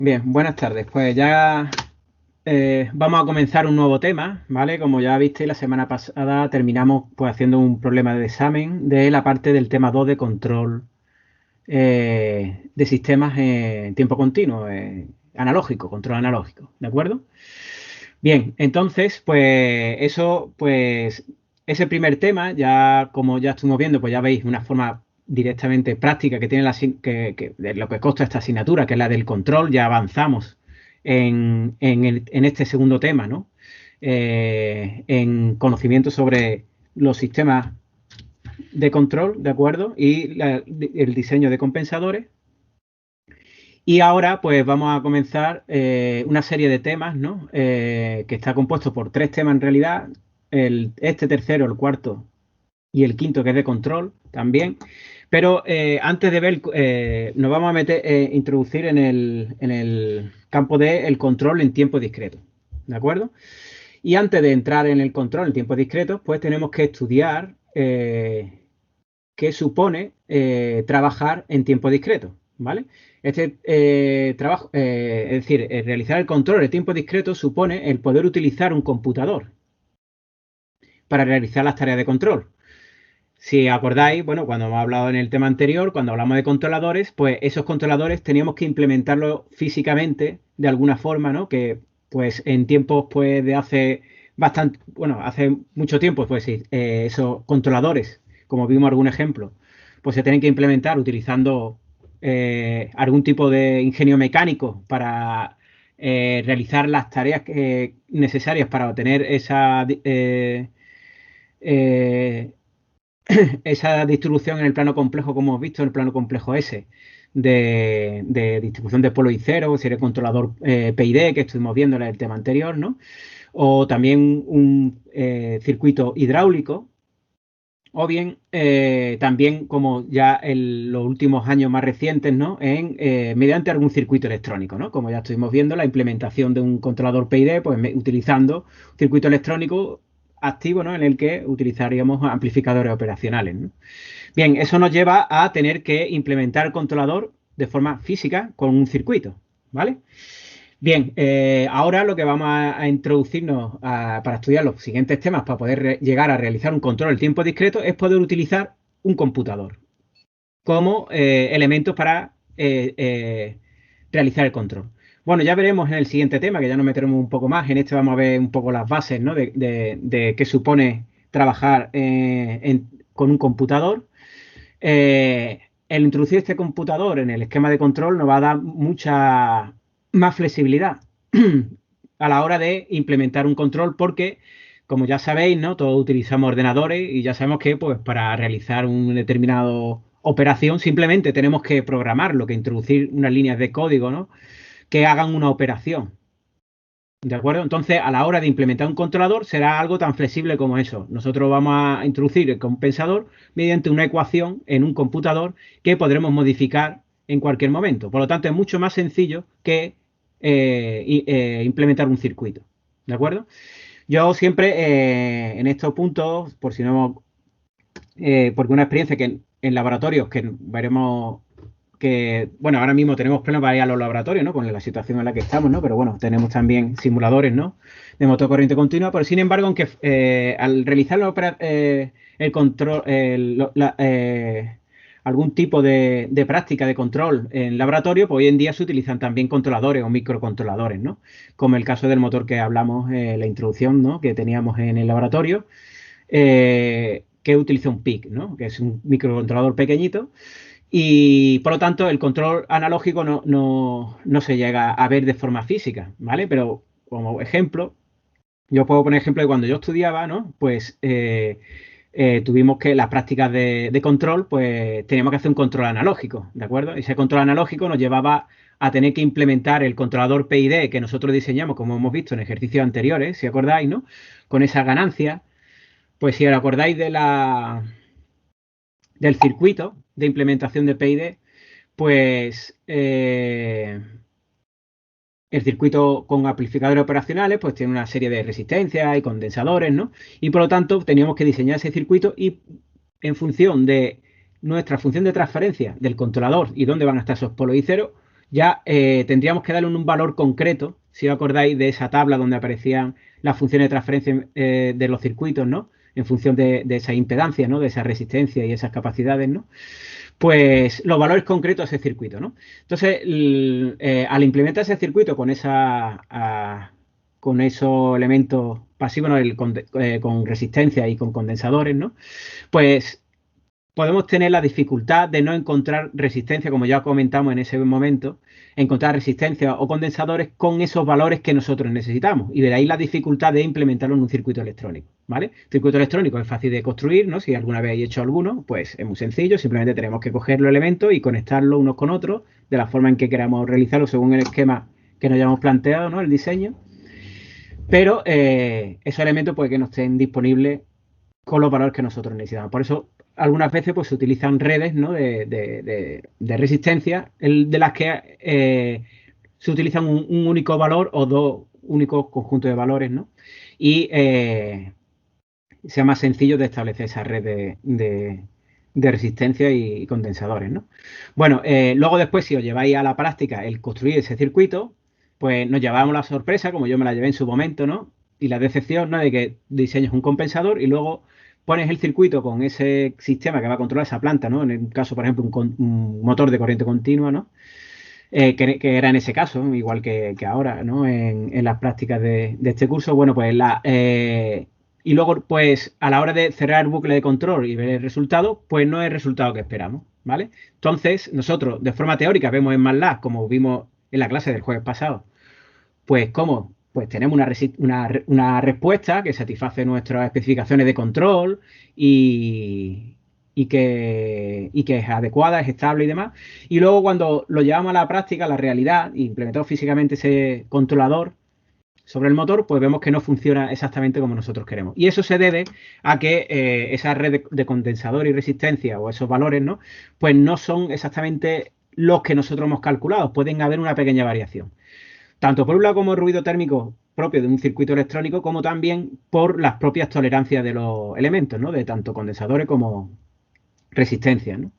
Bien, buenas tardes. Pues ya vamos a comenzar un nuevo tema, ¿vale? Como ya visteis, la semana pasada terminamos pues haciendo un problema de examen de la parte del tema 2 de control de sistemas en tiempo continuo, analógico, control analógico, ¿de acuerdo? Bien, entonces, pues eso, pues ese primer tema, ya como ya estuvimos viendo, pues ya veis una forma directamente práctica que tiene de lo que consta esta asignatura, que es la del control, ya avanzamos en este segundo tema, ¿no? En conocimiento sobre los sistemas de control, ¿de acuerdo? Y el diseño de compensadores. Y ahora pues vamos a comenzar una serie de temas, ¿no? Que está compuesto por tres temas en realidad, este tercero, el cuarto y el quinto que es de control también. Pero antes de ver, nos vamos a introducir en el campo del control en tiempo discreto, ¿de acuerdo? Y antes de entrar en el control en tiempo discreto, pues tenemos que estudiar qué supone trabajar en tiempo discreto, ¿vale? Este trabajo, es decir, realizar el control en tiempo discreto supone el poder utilizar un computador para realizar las tareas de control. Si acordáis, bueno, cuando hemos hablado en el tema anterior, cuando hablamos de controladores, pues esos controladores teníamos que implementarlos físicamente de alguna forma, ¿no? Que pues en tiempos pues de hace bastante, bueno, hace mucho tiempo, pues sí, esos controladores, como vimos algún ejemplo, pues se tienen que implementar utilizando algún tipo de ingenio mecánico para realizar las tareas necesarias para obtener eh, esa distribución en el plano complejo, como hemos visto, en el plano complejo S, de distribución de polo y cero, si eres controlador PID, que estuvimos viendo en el tema anterior, ¿no? O también un circuito hidráulico, o bien también, como ya en los últimos años más recientes, ¿no? Mediante algún circuito electrónico, ¿no? Como ya estuvimos viendo, la implementación de un controlador PID, pues utilizando circuito electrónico activo, ¿no? En el que utilizaríamos amplificadores operacionales, ¿no? Bien, eso nos lleva a tener que implementar el controlador de forma física con un circuito, ¿vale? Bien, ahora lo que vamos a introducirnos para estudiar los siguientes temas, para poder llegar a realizar un control en tiempo discreto, es poder utilizar un computador como elementos para realizar el control. Bueno, ya veremos en el siguiente tema, que ya nos meteremos un poco más. En este vamos a ver un poco las bases, ¿no? de qué supone trabajar con un computador. El introducir este computador en el esquema de control nos va a dar mucha más flexibilidad a la hora de implementar un control porque, como ya sabéis, ¿no? Todos utilizamos ordenadores y ya sabemos que pues, para realizar una determinada operación simplemente tenemos que programarlo, que introducir unas líneas de código, ¿no? Que hagan una operación. ¿De acuerdo? Entonces, a la hora de implementar un controlador, será algo tan flexible como eso. Nosotros vamos a introducir el compensador mediante una ecuación en un computador que podremos modificar en cualquier momento. Por lo tanto, es mucho más sencillo que implementar un circuito. ¿De acuerdo? Yo siempre en estos puntos, por si no, porque una experiencia que en laboratorios que veremos que, bueno, ahora mismo tenemos problemas para ir a los laboratorios, ¿no? Con la situación en la que estamos, ¿no? Pero bueno, tenemos también simuladores, ¿no? De motor corriente continua, pero sin embargo, aunque al realizar el control, algún tipo de práctica de control en laboratorio, pues hoy en día se utilizan también controladores o microcontroladores, ¿no? Como el caso del motor que hablamos en la introducción, ¿no? Que teníamos en el laboratorio, que utiliza un PIC, ¿no? Que es un microcontrolador pequeñito y por lo tanto el control analógico no se llega a ver de forma física, ¿vale? Pero como ejemplo, yo puedo poner ejemplo de cuando yo estudiaba, ¿no? Pues tuvimos que las prácticas de control, pues teníamos que hacer un control analógico, ¿de acuerdo? Ese control analógico nos llevaba a tener que implementar el controlador PID que nosotros diseñamos, como hemos visto en ejercicios anteriores, si acordáis, ¿no? Con esas ganancias, pues si os acordáis del circuito de implementación de PID, pues el circuito con amplificadores operacionales pues tiene una serie de resistencias y condensadores, ¿no? Y por lo tanto teníamos que diseñar ese circuito y en función de nuestra función de transferencia del controlador y dónde van a estar esos polos y cero, ya tendríamos que darle un valor concreto, si os acordáis de esa tabla donde aparecían las funciones de transferencia de los circuitos, ¿no? En función de esa impedancia, ¿no? De esa resistencia y esas capacidades, ¿no? Pues los valores concretos de ese circuito, ¿no? Entonces, al implementar ese circuito con esos elementos pasivos, ¿no? Con resistencia y con condensadores, ¿no? Pues podemos tener la dificultad de no encontrar resistencia, como ya comentamos en ese momento, encontrar resistencia o condensadores con esos valores que nosotros necesitamos. Y de ahí la dificultad de implementarlo en un circuito electrónico, ¿vale? El circuito electrónico es fácil de construir, ¿no? Si alguna vez habéis hecho alguno, pues es muy sencillo. Simplemente tenemos que coger los elementos y conectarlos unos con otros de la forma en que queramos realizarlo según el esquema que nos hayamos planteado, ¿no? El diseño. Pero esos elementos puede que no estén disponibles con los valores que nosotros necesitamos. Por eso, algunas veces pues, se utilizan redes, ¿no? de resistencia, de las que se utilizan un único valor o dos únicos conjuntos de valores, ¿no? Y sea más sencillo de establecer esa red de resistencia y condensadores, ¿no? Bueno, luego después, si os lleváis a la práctica el construir ese circuito, pues nos llevamos la sorpresa, como yo me la llevé en su momento, ¿no? Y la decepción, ¿no? De que diseñas un compensador y luego pones el circuito con ese sistema que va a controlar esa planta, ¿no? En el caso, por ejemplo, un motor de corriente continua, ¿no? Que era en ese caso, igual que ahora, ¿no? En las prácticas de este curso. Bueno, pues y luego, pues, a la hora de cerrar el bucle de control y ver el resultado, pues no es el resultado que esperamos, ¿vale? Entonces, nosotros, de forma teórica, vemos en MATLAB, como vimos en la clase del jueves pasado, pues, ¿cómo? Pues tenemos una respuesta que satisface nuestras especificaciones de control y que es adecuada, es estable y demás. Y luego cuando lo llevamos a la práctica, a la realidad, e implementamos físicamente ese controlador sobre el motor, pues vemos que no funciona exactamente como nosotros queremos. Y eso se debe a que esa red de condensador y resistencia o esos valores, ¿no? Pues no son exactamente los que nosotros hemos calculado. Pueden haber una pequeña variación. Tanto por un lado como el ruido térmico propio de un circuito electrónico, como también por las propias tolerancias de los elementos, ¿no? De tanto condensadores como resistencias, ¿no?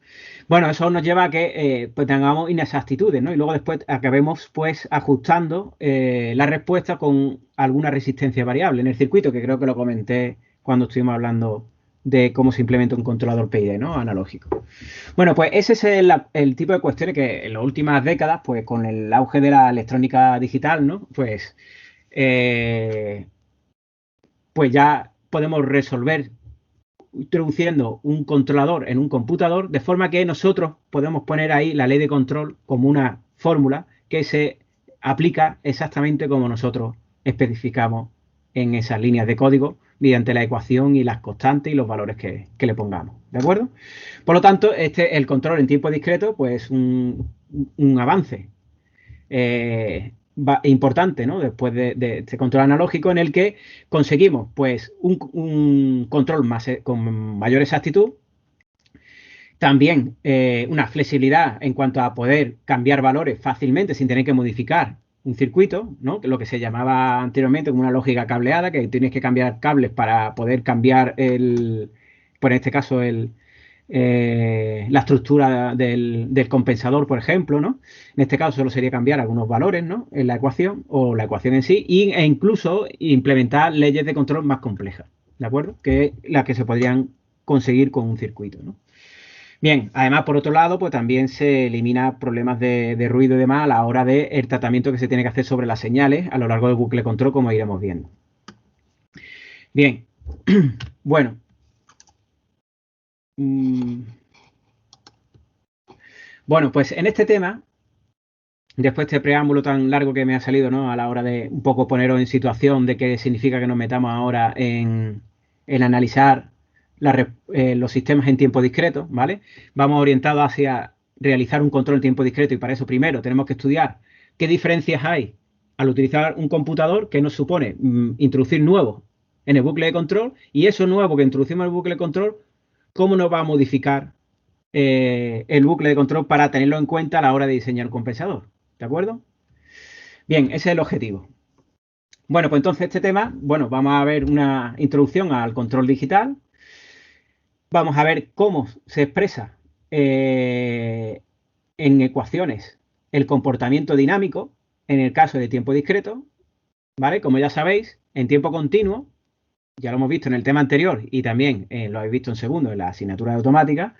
Bueno, eso nos lleva a que pues tengamos inexactitudes, ¿no? Y luego después acabemos pues ajustando la respuesta con alguna resistencia variable en el circuito, que creo que lo comenté cuando estuvimos hablando de cómo se implementa un controlador PID, ¿no? Analógico. Bueno, pues ese es el tipo de cuestiones que en las últimas décadas, pues con el auge de la electrónica digital, ¿no? Pues ya podemos resolver introduciendo un controlador en un computador, de forma que nosotros podemos poner ahí la ley de control como una fórmula que se aplica exactamente como nosotros especificamos en esas líneas de código mediante la ecuación y las constantes y los valores que le pongamos. ¿De acuerdo? Por lo tanto, el control en tiempo discreto, pues un avance importante, ¿no? Después de este control analógico en el que conseguimos pues un control con mayor exactitud, también una flexibilidad en cuanto a poder cambiar valores fácilmente sin tener que modificar un circuito, ¿no? Lo que se llamaba anteriormente como una lógica cableada, que tienes que cambiar cables para poder cambiar pues en este caso la estructura del compensador, por ejemplo, ¿no? En este caso solo sería cambiar algunos valores, ¿no? En la ecuación o la ecuación en sí e incluso implementar leyes de control más complejas, ¿de acuerdo? Que las que se podrían conseguir con un circuito, ¿no? Bien, además, por otro lado, pues también se elimina problemas de ruido y demás a la hora del tratamiento que se tiene que hacer sobre las señales a lo largo del bucle control, como iremos viendo. Bien, bueno. Bueno, pues en este tema, después de este preámbulo tan largo que me ha salido, ¿no? A la hora de un poco poneros en situación de qué significa que nos metamos ahora en analizar los sistemas en tiempo discreto, ¿vale? Vamos orientados hacia realizar un control en tiempo discreto y para eso primero tenemos que estudiar qué diferencias hay al utilizar un computador que nos supone introducir nuevos en el bucle de control y eso nuevo que introducimos en el bucle de control, cómo nos va a modificar el bucle de control para tenerlo en cuenta a la hora de diseñar un compensador. ¿De acuerdo? Bien, ese es el objetivo. Bueno, pues entonces este tema, bueno, vamos a ver una introducción al control digital. Vamos a ver cómo se expresa en ecuaciones el comportamiento dinámico en el caso de tiempo discreto, ¿vale? Como ya sabéis, en tiempo continuo, ya lo hemos visto en el tema anterior y también lo habéis visto en segundo en la asignatura de automática,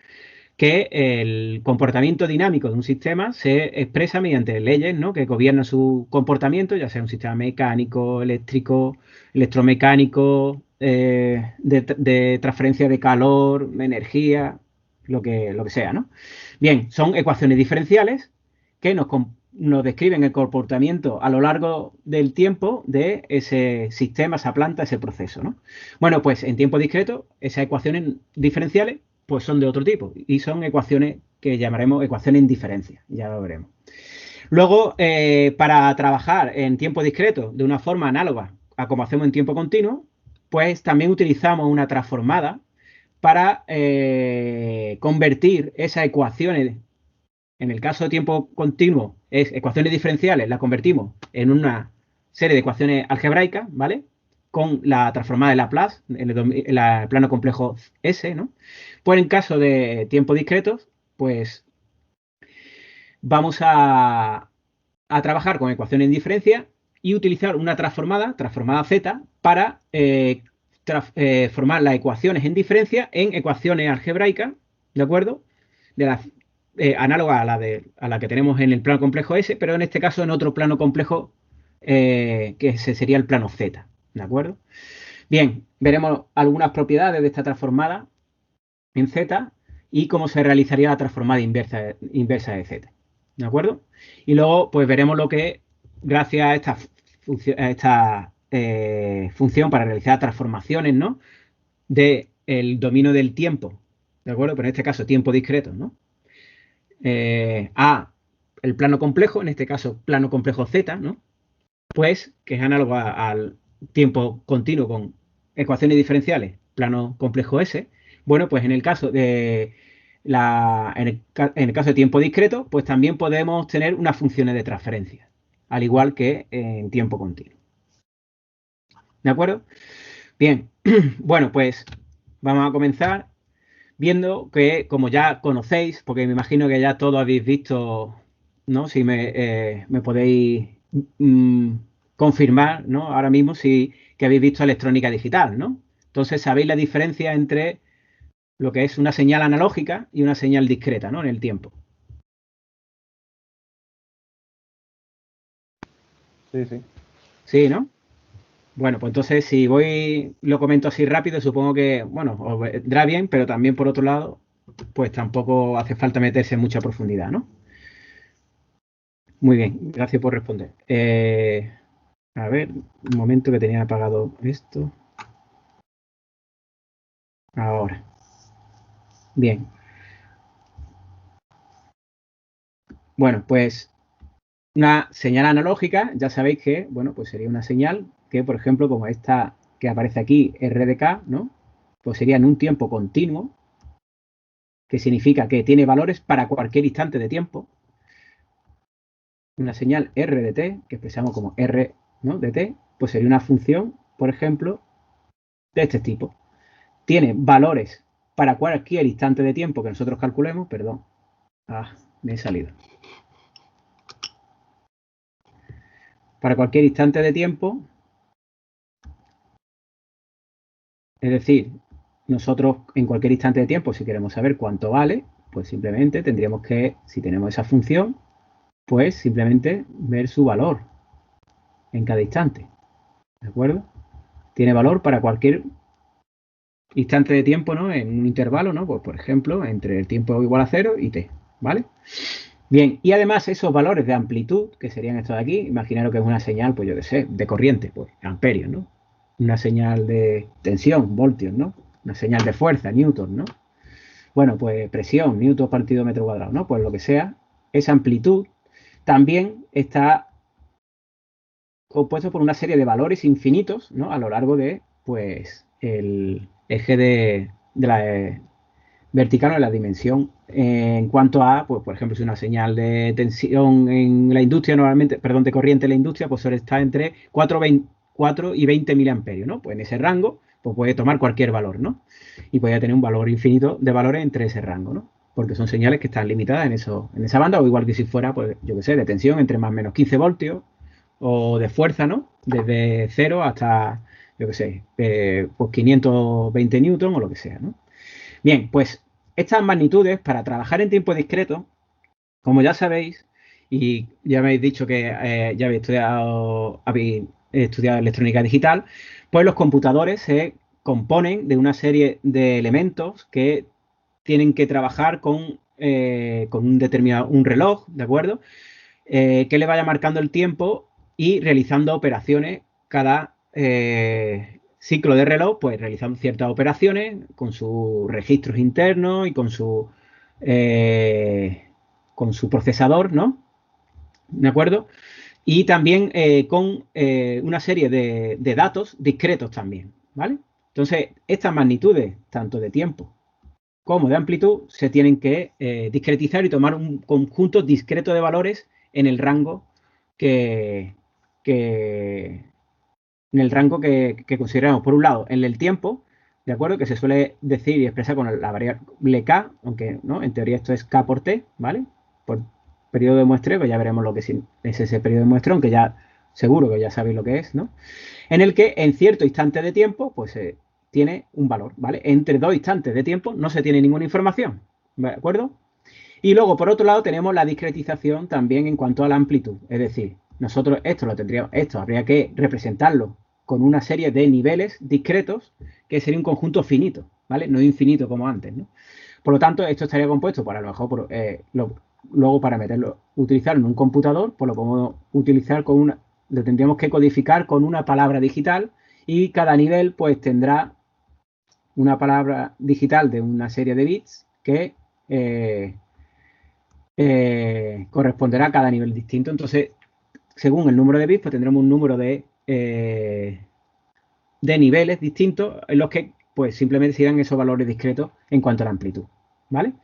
que el comportamiento dinámico de un sistema se expresa mediante leyes, ¿no?, que gobiernan su comportamiento, ya sea un sistema mecánico, eléctrico, electromecánico, de transferencia de calor, energía, lo que sea, ¿no? Bien, son ecuaciones diferenciales que nos describen el comportamiento a lo largo del tiempo de ese sistema, esa planta, ese proceso, ¿no? Bueno, pues en tiempo discreto, esas ecuaciones diferenciales pues son de otro tipo y son ecuaciones que llamaremos ecuaciones en diferencia, ya lo veremos. Luego, para trabajar en tiempo discreto de una forma análoga a como hacemos en tiempo continuo, pues también utilizamos una transformada para convertir esas ecuaciones, en el caso de tiempo continuo, es ecuaciones diferenciales, las convertimos en una serie de ecuaciones algebraicas, ¿vale? Con la transformada de Laplace, en el plano complejo S, ¿no? Pues en caso de tiempos discretos, pues vamos a trabajar con ecuaciones en diferencia y utilizar una transformada Z, para formar las ecuaciones en diferencia en ecuaciones algebraicas, ¿de acuerdo? Análoga a la que tenemos en el plano complejo S, pero en este caso en otro plano complejo, que ese sería el plano Z, ¿de acuerdo? Bien, veremos algunas propiedades de esta transformada en Z y cómo se realizaría la transformada inversa de Z, ¿de acuerdo? Y luego pues veremos lo que, gracias a esta función para realizar transformaciones, ¿no?, del dominio del tiempo, ¿de acuerdo? Pero en este caso tiempo discreto, ¿no? A el plano complejo, en este caso plano complejo Z, ¿no?, pues que es análogo al tiempo continuo con ecuaciones diferenciales, plano complejo S. Bueno, pues en el caso de en el caso de tiempo discreto, pues también podemos tener unas funciones de transferencia, al igual que en tiempo continuo. ¿De acuerdo? Bien, bueno, pues vamos a comenzar viendo que, como ya conocéis, porque me imagino que ya todos habéis visto, ¿no? Si me podéis confirmar, ¿no?, ahora mismo, que habéis visto electrónica digital, ¿no? Entonces sabéis la diferencia entre lo que es una señal analógica y una señal discreta, ¿no?, en el tiempo. Sí, sí. Sí, ¿no? Bueno, pues entonces si lo comento así rápido, supongo que, bueno, os vendrá bien, pero también por otro lado, pues tampoco hace falta meterse en mucha profundidad, ¿no? Muy bien, gracias por responder. A ver, un momento que tenía apagado esto. Ahora. Bien. Bueno, pues una señal analógica, ya sabéis que, bueno, pues sería una señal que, por ejemplo, como esta que aparece aquí, R de K, ¿no?, pues sería en un tiempo continuo, que significa que tiene valores para cualquier instante de tiempo. Una señal R de T, que expresamos como R, ¿no?, de T, pues sería una función, por ejemplo, de este tipo. Tiene valores para cualquier instante de tiempo que nosotros calculemos, perdón, me he salido. Para cualquier instante de tiempo, es decir, nosotros en cualquier instante de tiempo, si queremos saber cuánto vale, pues simplemente tendríamos que, si tenemos esa función, pues simplemente ver su valor en cada instante, ¿de acuerdo? Tiene valor para cualquier instante de tiempo, ¿no?, en un intervalo, ¿no?, pues por ejemplo, entre el tiempo igual a 0 y t, ¿vale? Bien, y además esos valores de amplitud, que serían estos de aquí, imaginaros que es una señal, pues yo qué sé, de corriente, pues amperios, ¿no? Una señal de tensión, voltios, ¿no? Una señal de fuerza, newton, ¿no? Bueno, pues presión, newton partido metro cuadrado, ¿no? Pues lo que sea, esa amplitud también está compuesto por una serie de valores infinitos, ¿no?, a lo largo de, pues, el eje de la vertical o de la dimensión. En cuanto a, pues, por ejemplo, si una señal de tensión en la industria, normalmente, perdón, de corriente en la industria, pues suele estar entre 4 y 20 miliamperios, ¿no? Pues en ese rango, pues puede tomar cualquier valor, ¿no? Y puede tener un valor infinito de valores entre ese rango, ¿no? porque son señales que están limitadas en esa banda, o igual que si fuera, pues, yo qué sé, de tensión entre más o menos 15 voltios, o de fuerza, ¿no? Desde 0 hasta, yo qué sé, pues 520 newton o lo que sea, ¿no? Bien, pues estas magnitudes, para trabajar en tiempo discreto, como ya sabéis, y ya me habéis dicho que ya habéis estudiado electrónica digital, pues los computadores se componen de una serie de elementos que tienen que trabajar con un determinado, un reloj, ¿de acuerdo? Que le vaya marcando el tiempo y realizando operaciones cada ciclo de reloj, pues realizando ciertas operaciones con sus registros internos y con su procesador, ¿no? ¿De acuerdo? Y también con una serie de datos discretos también, ¿vale? Entonces, estas magnitudes, tanto de tiempo como de amplitud, se tienen que discretizar y tomar un conjunto discreto de valores en el rango que, que, que consideramos. Por un lado, en el tiempo, ¿de acuerdo? Que se suele decir y expresar con la variable K, aunque ¿no? En teoría esto es K por T, ¿vale? Por periodo de muestreo, pues ya veremos lo que es ese periodo de muestreo, aunque ya seguro que ya sabéis lo que es, ¿no? En el que en cierto instante de tiempo, pues tiene un valor, ¿vale? Entre dos instantes de tiempo no se tiene ninguna información, ¿de acuerdo? Y luego, por otro lado, tenemos la discretización también en cuanto a la amplitud. Es decir, nosotros esto habría que representarlo con una serie de niveles discretos que sería un conjunto finito, ¿vale? No infinito como antes, ¿no? Por lo tanto, esto estaría compuesto para a lo mejor luego para utilizarlo en un computador, pues lo podemos utilizar lo tendríamos que codificar con una palabra digital y cada nivel pues tendrá una palabra digital de una serie de bits que corresponderá a cada nivel distinto. Entonces, según el número de bits, pues tendremos un número de niveles distintos en los que pues simplemente se dan esos valores discretos en cuanto a la amplitud, ¿vale?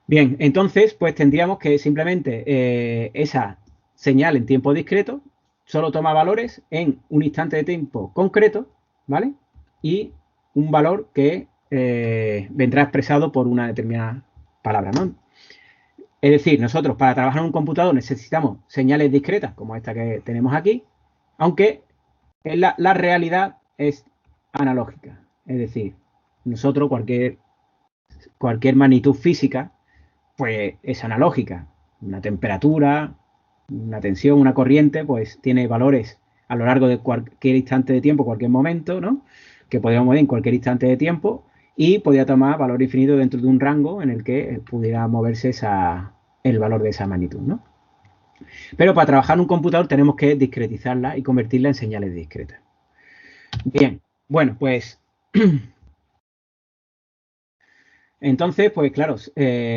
Bien, entonces pues tendríamos que simplemente esa señal en tiempo discreto solo toma valores en un instante de tiempo concreto, ¿vale? Y un valor que vendrá expresado por una determinada palabra, ¿no? Es decir, nosotros para trabajar en un computador necesitamos señales discretas, como esta que tenemos aquí, aunque la realidad es analógica. Es decir, nosotros cualquier magnitud física, pues es analógica. Una temperatura, una tensión, una corriente, pues tiene valores a lo largo de cualquier instante de tiempo, cualquier momento, ¿no? Que podríamos medir en cualquier instante de tiempo y podría tomar valor infinito dentro de un rango en el que pudiera moverse el valor de esa magnitud, ¿no? Pero para trabajar en un computador tenemos que discretizarla y convertirla en señales discretas. Bien, bueno, pues entonces, pues claro,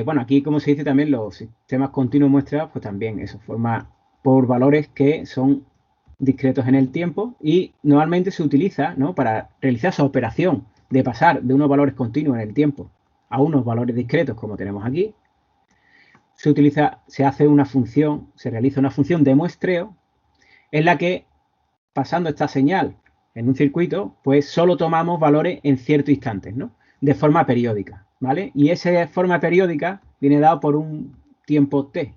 bueno, aquí como se dice también los sistemas continuos muestras, pues también eso forma por valores que son discretos en el tiempo y normalmente se utiliza, ¿no? Para realizar esa operación de pasar de unos valores continuos en el tiempo a unos valores discretos como tenemos aquí, se hace una función, se realiza una función de muestreo en la que pasando esta señal en un circuito, pues solo tomamos valores en ciertos instantes, ¿no? De forma periódica, ¿vale? Y esa forma periódica viene dado por un tiempo t,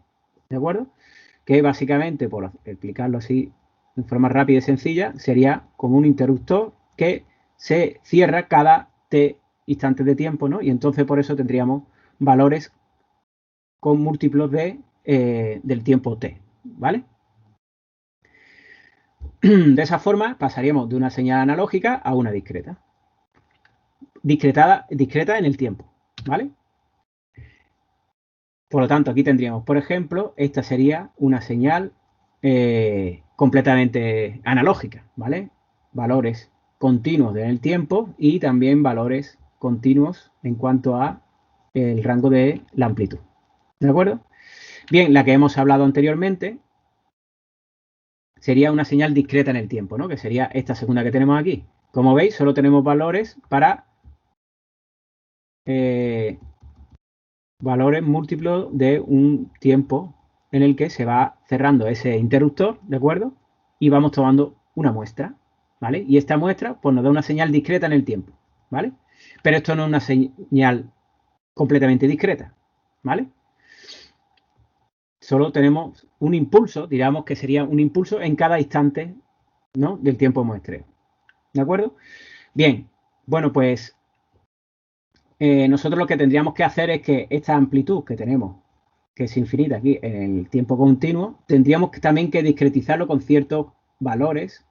¿de acuerdo? Que básicamente, por explicarlo así de forma rápida y sencilla, sería como un interruptor que se cierra cada t instantes de tiempo, ¿no? Y entonces por eso tendríamos valores con múltiplos del tiempo t, ¿vale? De esa forma pasaríamos de una señal analógica a una discreta. Discreta en el tiempo, ¿vale? Por lo tanto, aquí tendríamos, por ejemplo, esta sería una señal completamente analógica, ¿vale? Valores continuos en el tiempo y también valores continuos en cuanto a el rango de la amplitud. ¿De acuerdo? Bien, la que hemos hablado anteriormente sería una señal discreta en el tiempo, ¿no? Que sería esta segunda que tenemos aquí. Como veis, solo tenemos valores para valores múltiplos de un tiempo en el que se va cerrando ese interruptor, ¿de acuerdo? Y vamos tomando una muestra, ¿vale? Y esta muestra pues nos da una señal discreta en el tiempo, ¿vale? Pero esto no es una señal completamente discreta, ¿vale? Solo tenemos un impulso, digamos que sería un impulso en cada instante, ¿no?, del tiempo de muestreo. ¿De acuerdo? Bien, bueno, pues nosotros lo que tendríamos que hacer es que esta amplitud que tenemos, que es infinita aquí en el tiempo continuo, tendríamos también que discretizarlo con ciertos valores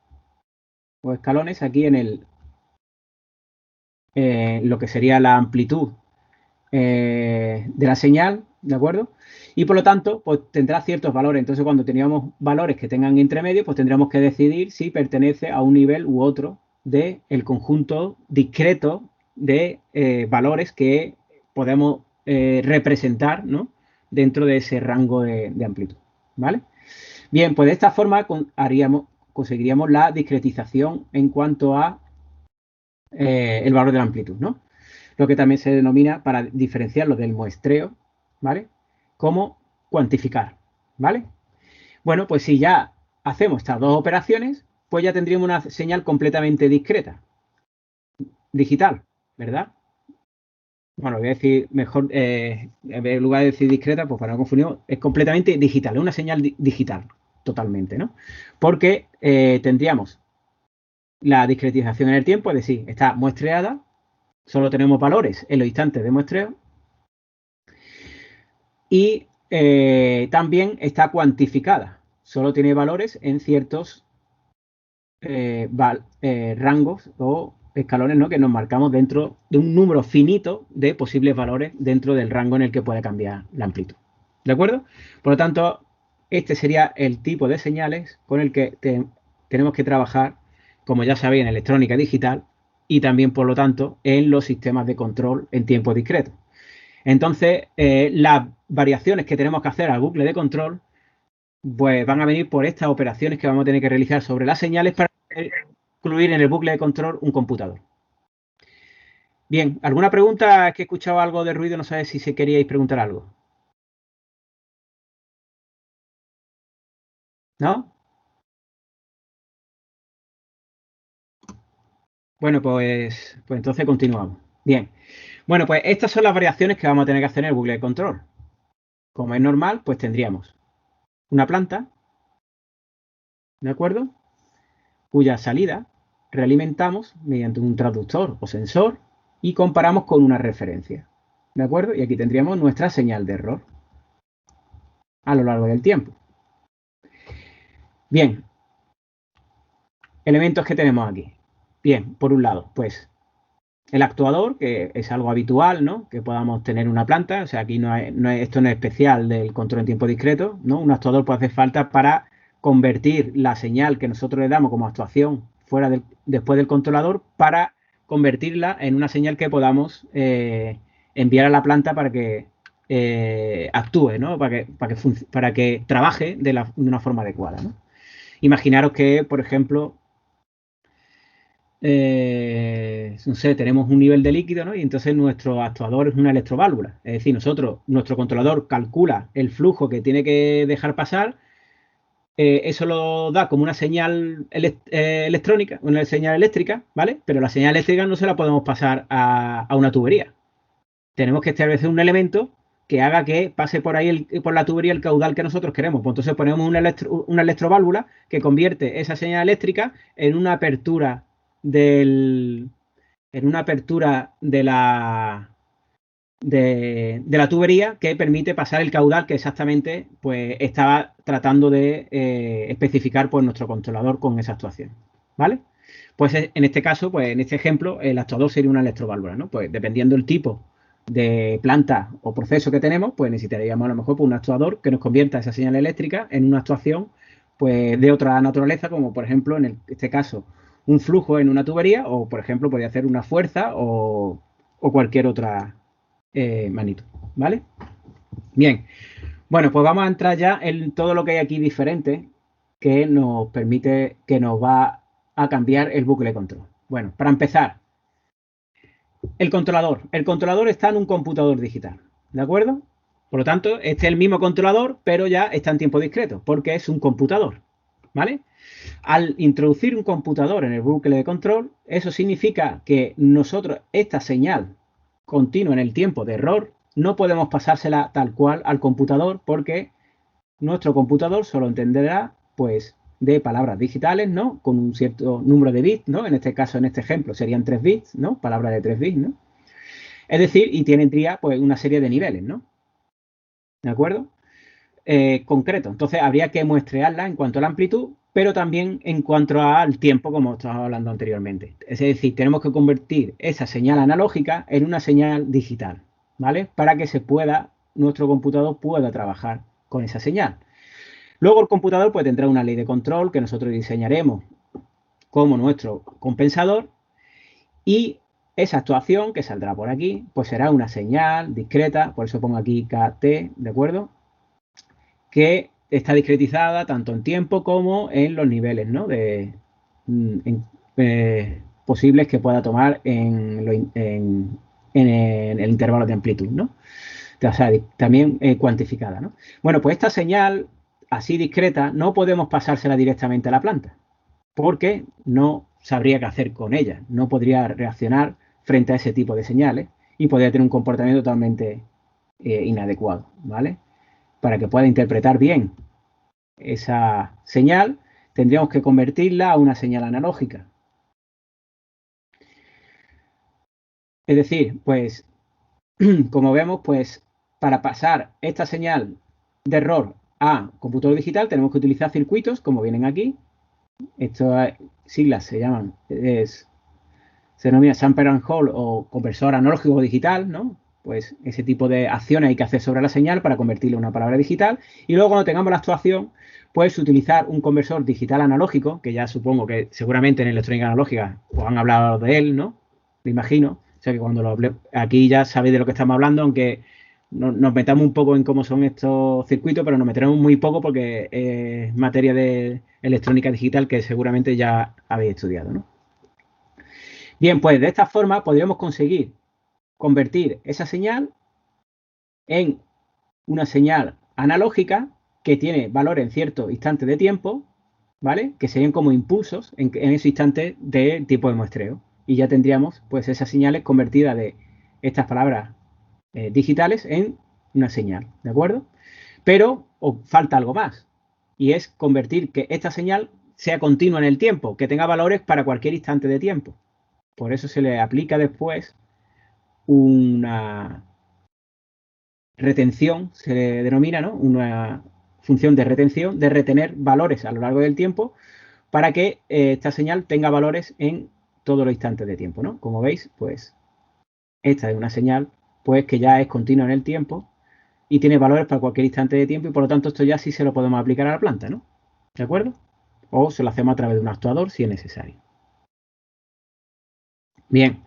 o escalones aquí en lo que sería la amplitud de la señal, ¿de acuerdo? Y por lo tanto, pues tendrá ciertos valores. Entonces, cuando teníamos valores que tengan intermedios, pues tendríamos que decidir si pertenece a un nivel u otro del conjunto discreto de valores que podemos representar, ¿no?, dentro de ese rango de amplitud, ¿vale? Bien, pues de esta forma conseguiríamos la discretización en cuanto a el valor de la amplitud, ¿no? Lo que también se denomina, para diferenciarlo del muestreo, ¿vale?, como cuantificar, ¿vale? Bueno, pues si ya hacemos estas dos operaciones, pues ya tendríamos una señal completamente discreta, digital, ¿verdad? Bueno, voy a decir mejor, en lugar de decir discreta, pues para no confundirnos, es completamente digital, es una señal digital, totalmente, ¿no? Porque tendríamos la discretización en el tiempo, es decir, está muestreada, solo tenemos valores en los instantes de muestreo, y también está cuantificada, solo tiene valores en ciertos rangos o escalones, ¿no?, que nos marcamos dentro de un número finito de posibles valores dentro del rango en el que puede cambiar la amplitud. ¿De acuerdo? Por lo tanto, este sería el tipo de señales con el que tenemos que trabajar, como ya sabéis, en electrónica digital y también, por lo tanto, en los sistemas de control en tiempo discreto. Entonces, las variaciones que tenemos que hacer al bucle de control, pues van a venir por estas operaciones que vamos a tener que realizar sobre las señales para incluir en el bucle de control un computador. Bien, ¿alguna pregunta? Es que he escuchado algo de ruido, no sé si se queríais preguntar algo. ¿No? Bueno, pues entonces continuamos. Bien. Bueno, pues estas son las variaciones que vamos a tener que hacer en el bucle de control. Como es normal, pues tendríamos una planta, ¿de acuerdo?, cuya salida realimentamos mediante un traductor o sensor y comparamos con una referencia, ¿de acuerdo? Y aquí tendríamos nuestra señal de error a lo largo del tiempo. Bien, elementos que tenemos aquí. Bien, por un lado, pues el actuador, que es algo habitual, ¿no?, que podamos tener una planta. O sea, aquí esto no es especial del control en tiempo discreto, ¿no? Un actuador puede hacer falta para convertir la señal que nosotros le damos como actuación después del controlador, para convertirla en una señal que podamos enviar a la planta para que actúe, ¿no?, para que trabaje de una forma adecuada, ¿no? Imaginaros que, por ejemplo, no sé, tenemos un nivel de líquido, ¿no?, y entonces nuestro actuador es una electroválvula. Es decir, nuestro controlador calcula el flujo que tiene que dejar pasar, eso lo da como una señal electrónica, una señal eléctrica, ¿vale? Pero la señal eléctrica no se la podemos pasar a una tubería. Tenemos que establecer un elemento que haga que pase por ahí por la tubería el caudal que nosotros queremos. Pues entonces ponemos una electroválvula que convierte esa señal eléctrica en una apertura de la tubería, que permite pasar el caudal que exactamente pues estaba tratando de especificar pues nuestro controlador con esa actuación, ¿vale? Pues en este caso, pues en este ejemplo, el actuador sería una electroválvula, ¿no? Pues dependiendo del tipo de planta o proceso que tenemos, pues necesitaríamos a lo mejor pues, un actuador que nos convierta esa señal eléctrica en una actuación pues de otra naturaleza, como por ejemplo en este caso un flujo en una tubería, o por ejemplo podría hacer una fuerza o cualquier otra magnitud, ¿vale? Bien, bueno, pues vamos a entrar ya en todo lo que hay aquí diferente que nos permite, que nos va a cambiar el bucle de control. Bueno, para empezar, el controlador. El controlador está en un computador digital, ¿de acuerdo? Por lo tanto, este es el mismo controlador, pero ya está en tiempo discreto, porque es un computador, ¿vale? Al introducir un computador en el bucle de control, eso significa que nosotros esta señal continua en el tiempo de error, no podemos pasársela tal cual al computador porque nuestro computador solo entenderá, pues, de palabras digitales, ¿no? Con un cierto número de bits, ¿no? En este caso, en este ejemplo, serían 3 bits, ¿no? Palabras de 3 bits, ¿no? Es decir, y tendría, pues, una serie de niveles, ¿no? ¿De acuerdo? Concreto. Entonces, habría que muestrearla en cuanto a la amplitud, pero también en cuanto al tiempo, como estábamos hablando anteriormente. Es decir, tenemos que convertir esa señal analógica en una señal digital, ¿vale? Para que nuestro computador pueda trabajar con esa señal. Luego el computador pues tendrá una ley de control que nosotros diseñaremos como nuestro compensador y esa actuación que saldrá por aquí pues será una señal discreta, por eso pongo aquí KT, ¿de acuerdo? Que está discretizada tanto en tiempo como en los niveles, ¿no? Posibles que pueda tomar en el intervalo de amplitud, ¿no? O sea, también cuantificada, ¿no? Bueno, pues esta señal así discreta no podemos pasársela directamente a la planta porque no sabría qué hacer con ella, no podría reaccionar frente a ese tipo de señales y podría tener un comportamiento totalmente inadecuado, ¿vale? Para que pueda interpretar bien esa señal, tendríamos que convertirla a una señal analógica. Es decir, pues, como vemos, pues, para pasar esta señal de error a computador digital tenemos que utilizar circuitos, como vienen aquí. Estas siglas se denomina Sample and Hold o conversor analógico digital, ¿no? Pues ese tipo de acciones hay que hacer sobre la señal para convertirla en una palabra digital. Y luego cuando tengamos la actuación, pues utilizar un conversor digital analógico, que ya supongo que seguramente en electrónica analógica os han hablado de él, ¿no? Me imagino. O sea que cuando lo hable, aquí ya sabéis de lo que estamos hablando, aunque nos metamos un poco en cómo son estos circuitos, pero nos meteremos muy poco porque es materia de electrónica digital que seguramente ya habéis estudiado, ¿no? Bien, pues de esta forma podríamos conseguir convertir esa señal en una señal analógica que tiene valor en cierto instante de tiempo, ¿vale? Que serían como impulsos en ese instante de tipo de muestreo. Y ya tendríamos pues esas señales convertidas de estas palabras digitales en una señal, ¿de acuerdo? Pero falta algo más y es convertir que esta señal sea continua en el tiempo, que tenga valores para cualquier instante de tiempo. Por eso se le aplica después una retención, se le denomina, ¿no? Una función de retención, de retener valores a lo largo del tiempo para que esta señal tenga valores en todos los instantes de tiempo, ¿no? Como veis, pues esta es una señal pues que ya es continua en el tiempo y tiene valores para cualquier instante de tiempo y por lo tanto esto ya sí se lo podemos aplicar a la planta, ¿no? ¿De acuerdo? O se lo hacemos a través de un actuador si es necesario. Bien,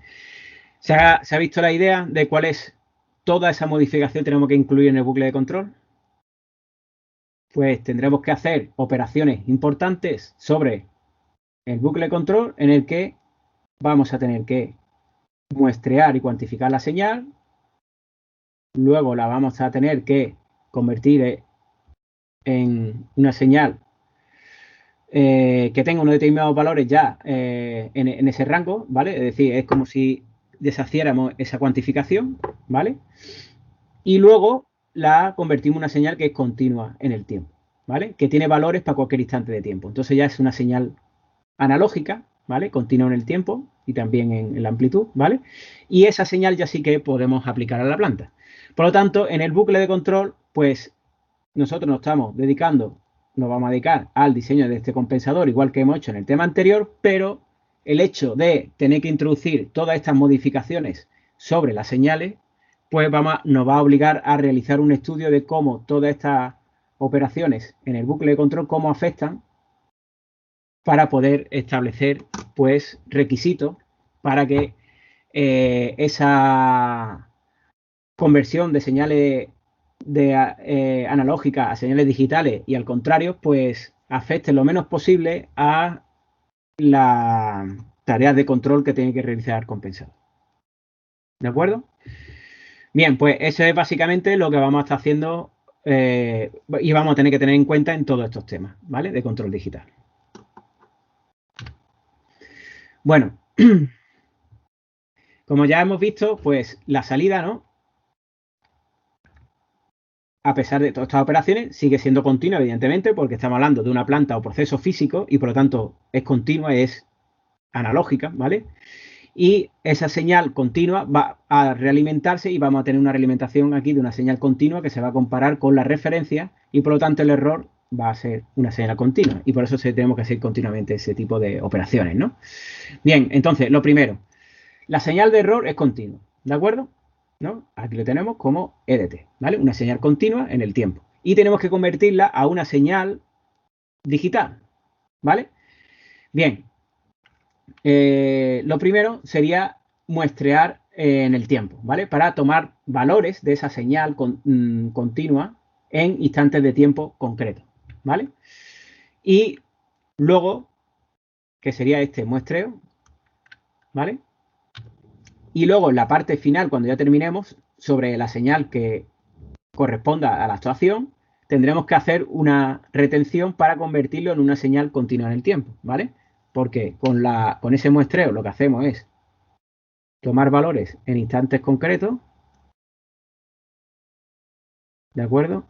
¿se ha visto la idea de cuál es toda esa modificación que tenemos que incluir en el bucle de control? Pues tendremos que hacer operaciones importantes sobre el bucle de control en el que vamos a tener que muestrear y cuantificar la señal, luego la vamos a tener que convertir en una señal que tenga unos determinados valores ya en ese rango, ¿vale? Es decir, es como si deshaciéramos esa cuantificación, ¿vale? Y luego la convertimos en una señal que es continua en el tiempo, ¿vale? Que tiene valores para cualquier instante de tiempo. Entonces ya es una señal analógica, ¿vale? Continua en el tiempo y también en la amplitud, ¿vale? Y esa señal ya sí que podemos aplicar a la planta. Por lo tanto, en el bucle de control, pues nosotros nos vamos a dedicar al diseño de este compensador, igual que hemos hecho en el tema anterior, pero el hecho de tener que introducir todas estas modificaciones sobre las señales, pues nos va a obligar a realizar un estudio de cómo todas estas operaciones en el bucle de control, cómo afectan para poder establecer pues requisitos para que esa conversión de señales analógicas a señales digitales y al contrario, pues afecte lo menos posible a las tareas de control que tiene que realizar el compensador. ¿De acuerdo? Bien, pues eso es básicamente lo que vamos a estar haciendo y vamos a tener que tener en cuenta en todos estos temas, ¿vale? De control digital. Bueno, Como ya hemos visto, pues la salida, ¿no? A pesar de todas estas operaciones, sigue siendo continua, evidentemente, porque estamos hablando de una planta o proceso físico y por lo tanto es continua, es analógica, ¿vale? Y esa señal continua va a realimentarse y vamos a tener una realimentación aquí de una señal continua que se va a comparar con la referencia y por lo tanto el error va a ser una señal continua y por eso tenemos que hacer continuamente ese tipo de operaciones, ¿no? Bien, entonces, lo primero, la señal de error es continua, ¿de acuerdo? ¿No? Aquí lo tenemos como EDT, ¿vale? Una señal continua en el tiempo. Y tenemos que convertirla a una señal digital, ¿vale? Bien, lo primero sería muestrear en el tiempo, ¿vale? Para tomar valores de esa señal continua en instantes de tiempo concretos, ¿vale? Y luego, que sería este muestreo, ¿vale? Y luego en la parte final, cuando ya terminemos, sobre la señal que corresponda a la actuación, tendremos que hacer una retención para convertirlo en una señal continua en el tiempo, ¿vale? Porque con ese muestreo lo que hacemos es tomar valores en instantes concretos, ¿de acuerdo?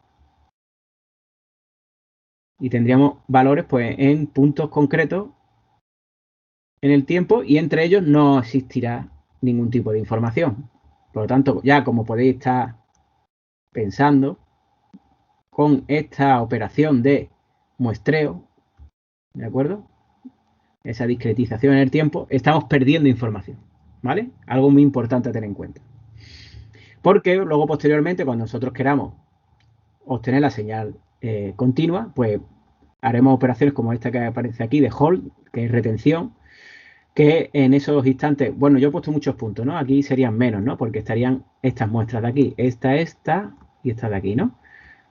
Y tendríamos valores pues en puntos concretos en el tiempo y entre ellos no existirá ningún tipo de información. Por lo tanto, ya como podéis estar pensando, con esta operación de muestreo, ¿de acuerdo? Esa discretización en el tiempo, estamos perdiendo información, ¿vale? Algo muy importante a tener en cuenta. Porque luego, posteriormente, cuando nosotros queramos obtener la señal continua, pues haremos operaciones como esta que aparece aquí de hold, que es retención, que en esos instantes, bueno, yo he puesto muchos puntos, ¿no? Aquí serían menos, ¿no? Porque estarían estas muestras de aquí, esta y esta de aquí, ¿no?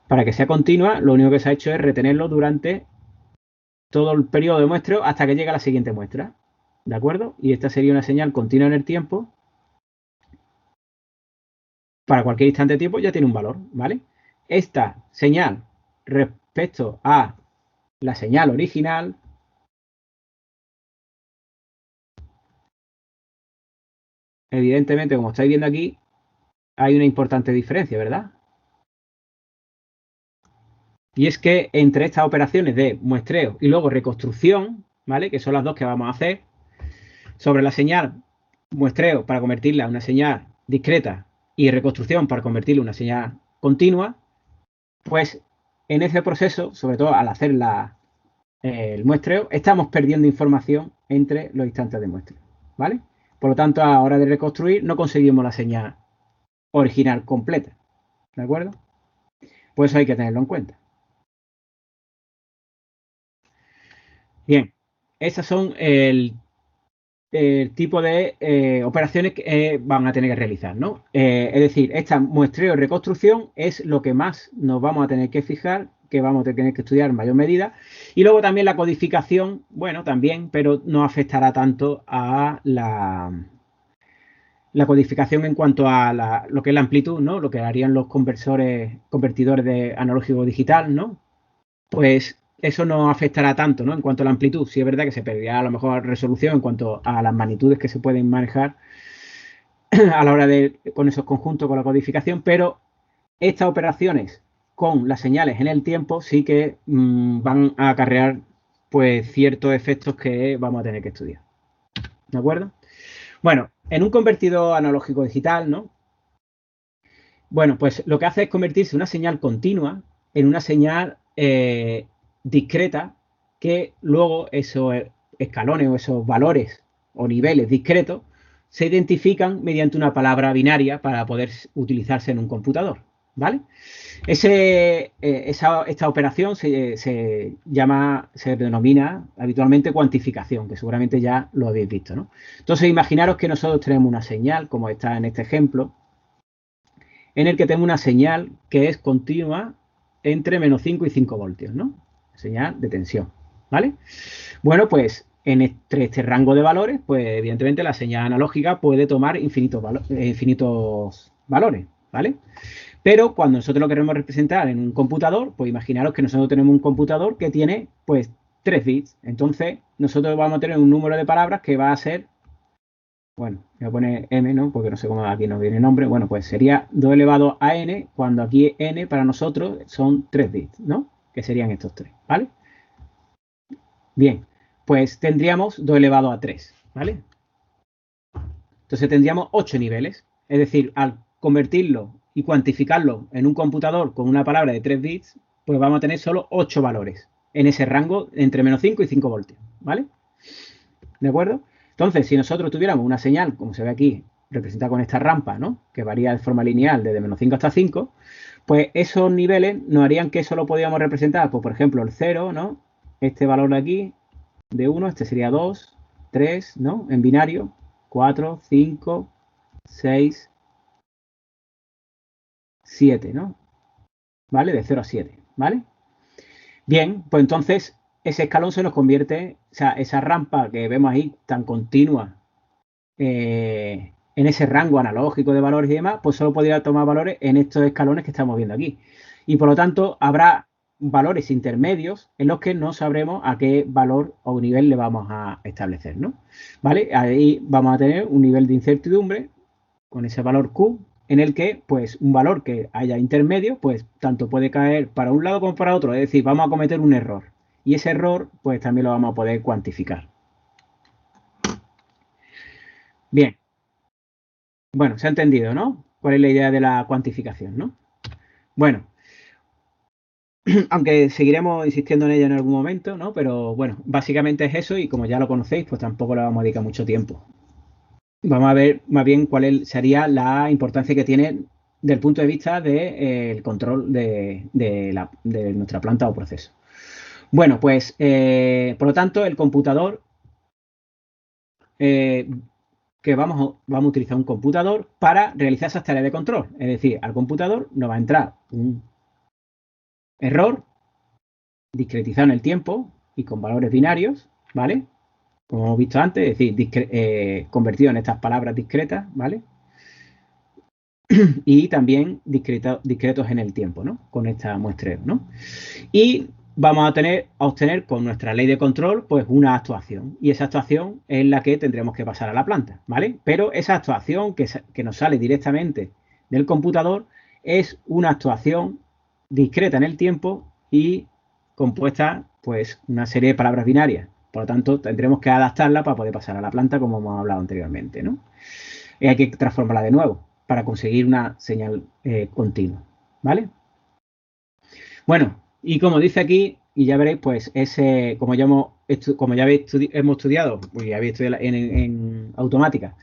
Para que sea continua, lo único que se ha hecho es retenerlo durante todo el periodo de muestreo hasta que llegue a la siguiente muestra, ¿de acuerdo? Y esta sería una señal continua en el tiempo. Para cualquier instante de tiempo ya tiene un valor, ¿vale? Esta señal respecto a la señal original, evidentemente, como estáis viendo aquí, hay una importante diferencia, ¿verdad? Y es que entre estas operaciones de muestreo y luego reconstrucción, ¿vale? Que son las dos que vamos a hacer, sobre la señal muestreo para convertirla en una señal discreta y reconstrucción para convertirla en una señal continua, pues en ese proceso, sobre todo al hacer el muestreo, estamos perdiendo información entre los instantes de muestreo, ¿vale? Por lo tanto, a la hora de reconstruir no conseguimos la señal original completa, ¿de acuerdo? Pues eso hay que tenerlo en cuenta. Bien, esas son el tipo de operaciones que van a tener que realizar, ¿no? Es decir, esta muestreo y reconstrucción es lo que más nos vamos a tener que fijar, que vamos a tener que estudiar en mayor medida. Y luego también la codificación, bueno, también, pero no afectará tanto a la codificación en cuanto a lo que es la amplitud, ¿no? Lo que harían los convertidores de analógico digital, ¿no? Pues eso no afectará tanto, ¿no? En cuanto a la amplitud. Sí es verdad que se perderá a lo mejor resolución en cuanto a las magnitudes que se pueden manejar a la hora de con esos conjuntos, con la codificación, pero estas operaciones con las señales en el tiempo sí que van a acarrear pues ciertos efectos que vamos a tener que estudiar. ¿De acuerdo? Bueno, en un convertidor analógico digital, ¿no? Bueno, pues lo que hace es convertirse una señal continua en una señal discreta que luego esos escalones o esos valores o niveles discretos se identifican mediante una palabra binaria para poder utilizarse en un computador, ¿vale? Esta operación se denomina habitualmente cuantificación, que seguramente ya lo habéis visto, ¿no? Entonces, imaginaros que nosotros tenemos una señal, como está en este ejemplo, en el que tengo una señal que es continua entre menos 5 y 5 voltios, ¿no? Señal de tensión, ¿vale? Bueno, pues entre este rango de valores, pues evidentemente la señal analógica puede tomar infinitos valores, ¿vale? Pero cuando nosotros lo queremos representar en un computador, pues imaginaros que nosotros tenemos un computador que tiene, pues, 3 bits. Entonces, nosotros vamos a tener un número de palabras que va a ser Bueno, voy a poner m, ¿no? Porque no sé cómo aquí nos viene el nombre. Bueno, pues sería 2 elevado a n, cuando aquí n para nosotros son 3 bits, ¿no? Que serían estos 3, ¿vale? Bien, pues tendríamos 2 elevado a 3, ¿vale? Entonces tendríamos 8 niveles. Es decir, al convertirlo y cuantificarlo en un computador con una palabra de 3 bits, pues vamos a tener solo 8 valores en ese rango entre menos 5 y 5 voltios, ¿vale? ¿De acuerdo? Entonces, si nosotros tuviéramos una señal, como se ve aquí, representada con esta rampa, ¿no? Que varía de forma lineal desde menos 5 hasta 5, pues esos niveles nos harían que eso lo podíamos representar, pues por ejemplo, el 0, ¿no? Este valor de aquí, de 1, este sería 2, 3, ¿no? En binario, 4, 5, 6, 7, ¿no? ¿Vale? De 0 a 7, ¿vale? Bien, pues entonces ese escalón se nos convierte, o sea, esa rampa que vemos ahí tan continua en ese rango analógico de valores y demás, pues solo podría tomar valores en estos escalones que estamos viendo aquí. Y por lo tanto, habrá valores intermedios en los que no sabremos a qué valor o nivel le vamos a establecer, ¿no? ¿Vale? Ahí vamos a tener un nivel de incertidumbre con ese valor Q, en el que, pues, un valor que haya intermedio, pues, tanto puede caer para un lado como para otro. Es decir, vamos a cometer un error. Y ese error, pues, también lo vamos a poder cuantificar. Bien. Bueno, se ha entendido, ¿no? ¿Cuál es la idea de la cuantificación, no? Bueno, aunque seguiremos insistiendo en ella en algún momento, ¿no? Pero bueno, básicamente es eso y como ya lo conocéis, pues tampoco le vamos a dedicar mucho tiempo. Vamos a ver más bien sería la importancia que tiene del punto de vista del control de nuestra planta o proceso. Bueno, pues por lo tanto, el computador, eh, que vamos a utilizar un computador para realizar esas tareas de control. Es decir, al computador nos va a entrar un error discretizado en el tiempo y con valores binarios, ¿vale? Como hemos visto antes, es decir, convertido en estas palabras discretas, ¿vale? Y también discretos en el tiempo, ¿no? Con esta muestreo, ¿no? Y vamos a obtener con nuestra ley de control, pues una actuación. Y esa actuación es la que tendremos que pasar a la planta, ¿vale? Pero esa actuación que nos sale directamente del computador es una actuación discreta en el tiempo y compuesta, pues, una serie de palabras binarias. Por lo tanto, tendremos que adaptarla para poder pasar a la planta, como hemos hablado anteriormente, ¿no? Y hay que transformarla de nuevo para conseguir una señal continua, ¿vale? Bueno, y como dice aquí, y ya veréis, pues ese, como ya hemos estudiado, pues ya habéis estudiado en automática,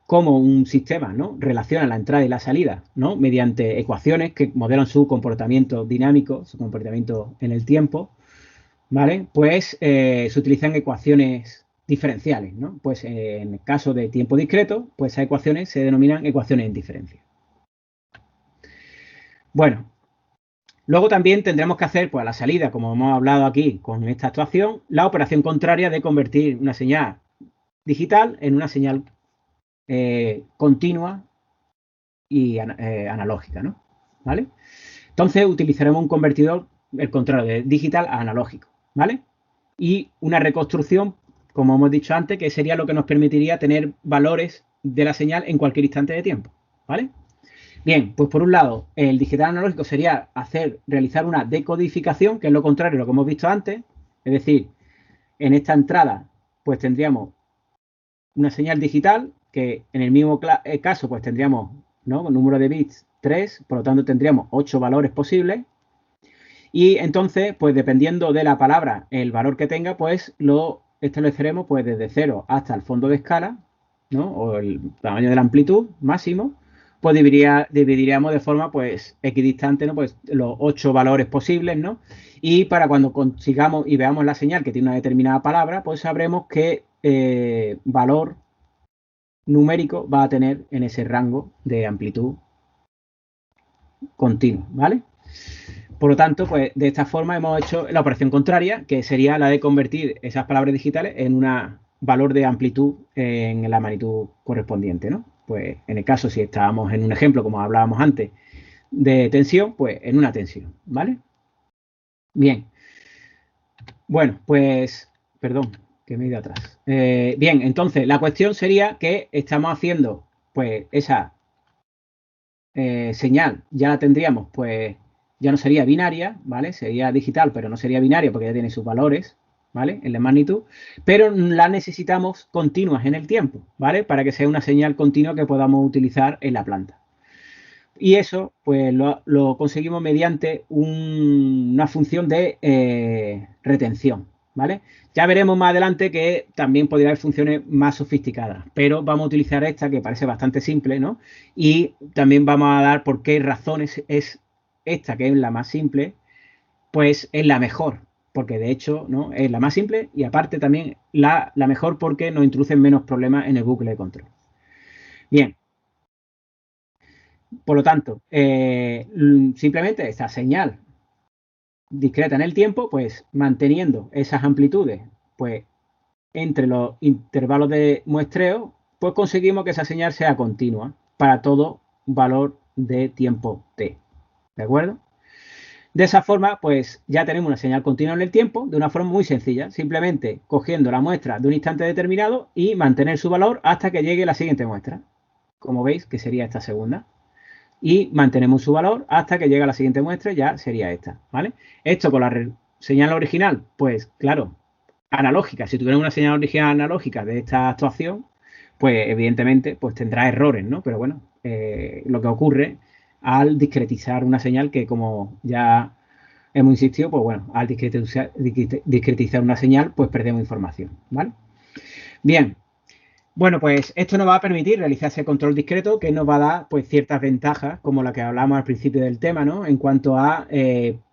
cómo un sistema, ¿no? Relaciona la entrada y la salida, ¿no? Mediante ecuaciones que modelan su comportamiento dinámico, su comportamiento en el tiempo, ¿vale? Pues se utilizan ecuaciones diferenciales, ¿no? Pues en el caso de tiempo discreto, pues esas ecuaciones se denominan ecuaciones en diferencia. Bueno, luego también tendremos que hacer, pues a la salida, como hemos hablado aquí con esta actuación, la operación contraria de convertir una señal digital en una señal continua y analógica, ¿no? ¿Vale? Entonces utilizaremos un convertidor, el contrario, de digital a analógico, ¿vale? Y una reconstrucción, como hemos dicho antes, que sería lo que nos permitiría tener valores de la señal en cualquier instante de tiempo, ¿vale? Bien, pues por un lado, el digital analógico sería realizar una decodificación, que es lo contrario a lo que hemos visto antes. Es decir, en esta entrada, pues tendríamos una señal digital, que en el mismo caso, pues tendríamos, ¿no? Número de bits 3, por lo tanto tendríamos 8 valores posibles. Y entonces, pues dependiendo de la palabra, el valor que tenga, pues lo estableceremos pues desde 0 hasta el fondo de escala, ¿no? O el tamaño de la amplitud máximo, pues dividiríamos de forma pues equidistante, ¿no? Pues los 8 valores posibles, ¿no? Y para cuando consigamos y veamos la señal que tiene una determinada palabra, pues sabremos qué valor numérico va a tener en ese rango de amplitud continuo, ¿vale? Por lo tanto, pues de esta forma hemos hecho la operación contraria, que sería la de convertir esas palabras digitales en un valor de amplitud en la magnitud correspondiente, ¿no? Pues en el caso, si estábamos en un ejemplo, como hablábamos antes, de tensión, pues en una tensión, ¿vale? Bien. Bueno, pues, perdón. que me he ido atrás. Bien, entonces la cuestión sería que estamos haciendo, pues, esa señal, ya la tendríamos, pues, ya no sería binaria, ¿vale? Sería digital, pero no sería binaria porque ya tiene sus valores, ¿vale? En la magnitud, pero la necesitamos continuas en el tiempo, ¿vale? Para que sea una señal continua que podamos utilizar en la planta. Y eso, pues, lo conseguimos mediante una función de retención, ¿vale? Ya veremos más adelante que también podría haber funciones más sofisticadas, pero vamos a utilizar esta que parece bastante simple, ¿no? Y también vamos a dar por qué razones es esta, que es la más simple, pues es la mejor, porque de hecho, ¿no? Es la más simple y aparte también la mejor porque nos introducen menos problemas en el bucle de control. Bien, por lo tanto, simplemente esta señal discreta en el tiempo, pues manteniendo esas amplitudes, pues entre los intervalos de muestreo, pues conseguimos que esa señal sea continua para todo valor de tiempo t. ¿De acuerdo? De esa forma, pues ya tenemos una señal continua en el tiempo de una forma muy sencilla, simplemente cogiendo la muestra de un instante determinado y mantener su valor hasta que llegue la siguiente muestra. Como veis, que sería esta segunda. Y mantenemos su valor hasta que llega la siguiente muestra, ya sería esta, ¿vale? Esto con la señal original, pues claro, analógica. Si tuviera una señal original analógica de esta actuación, pues evidentemente pues tendrá errores, ¿no? Pero bueno, lo que ocurre al discretizar una señal que, como ya hemos insistido, pues bueno, al discretizar una señal, pues perdemos información, ¿vale? Bien, bueno, pues esto nos va a permitir realizar ese control discreto que nos va a dar pues ciertas ventajas, como la que hablamos al principio del tema, ¿no? En cuanto a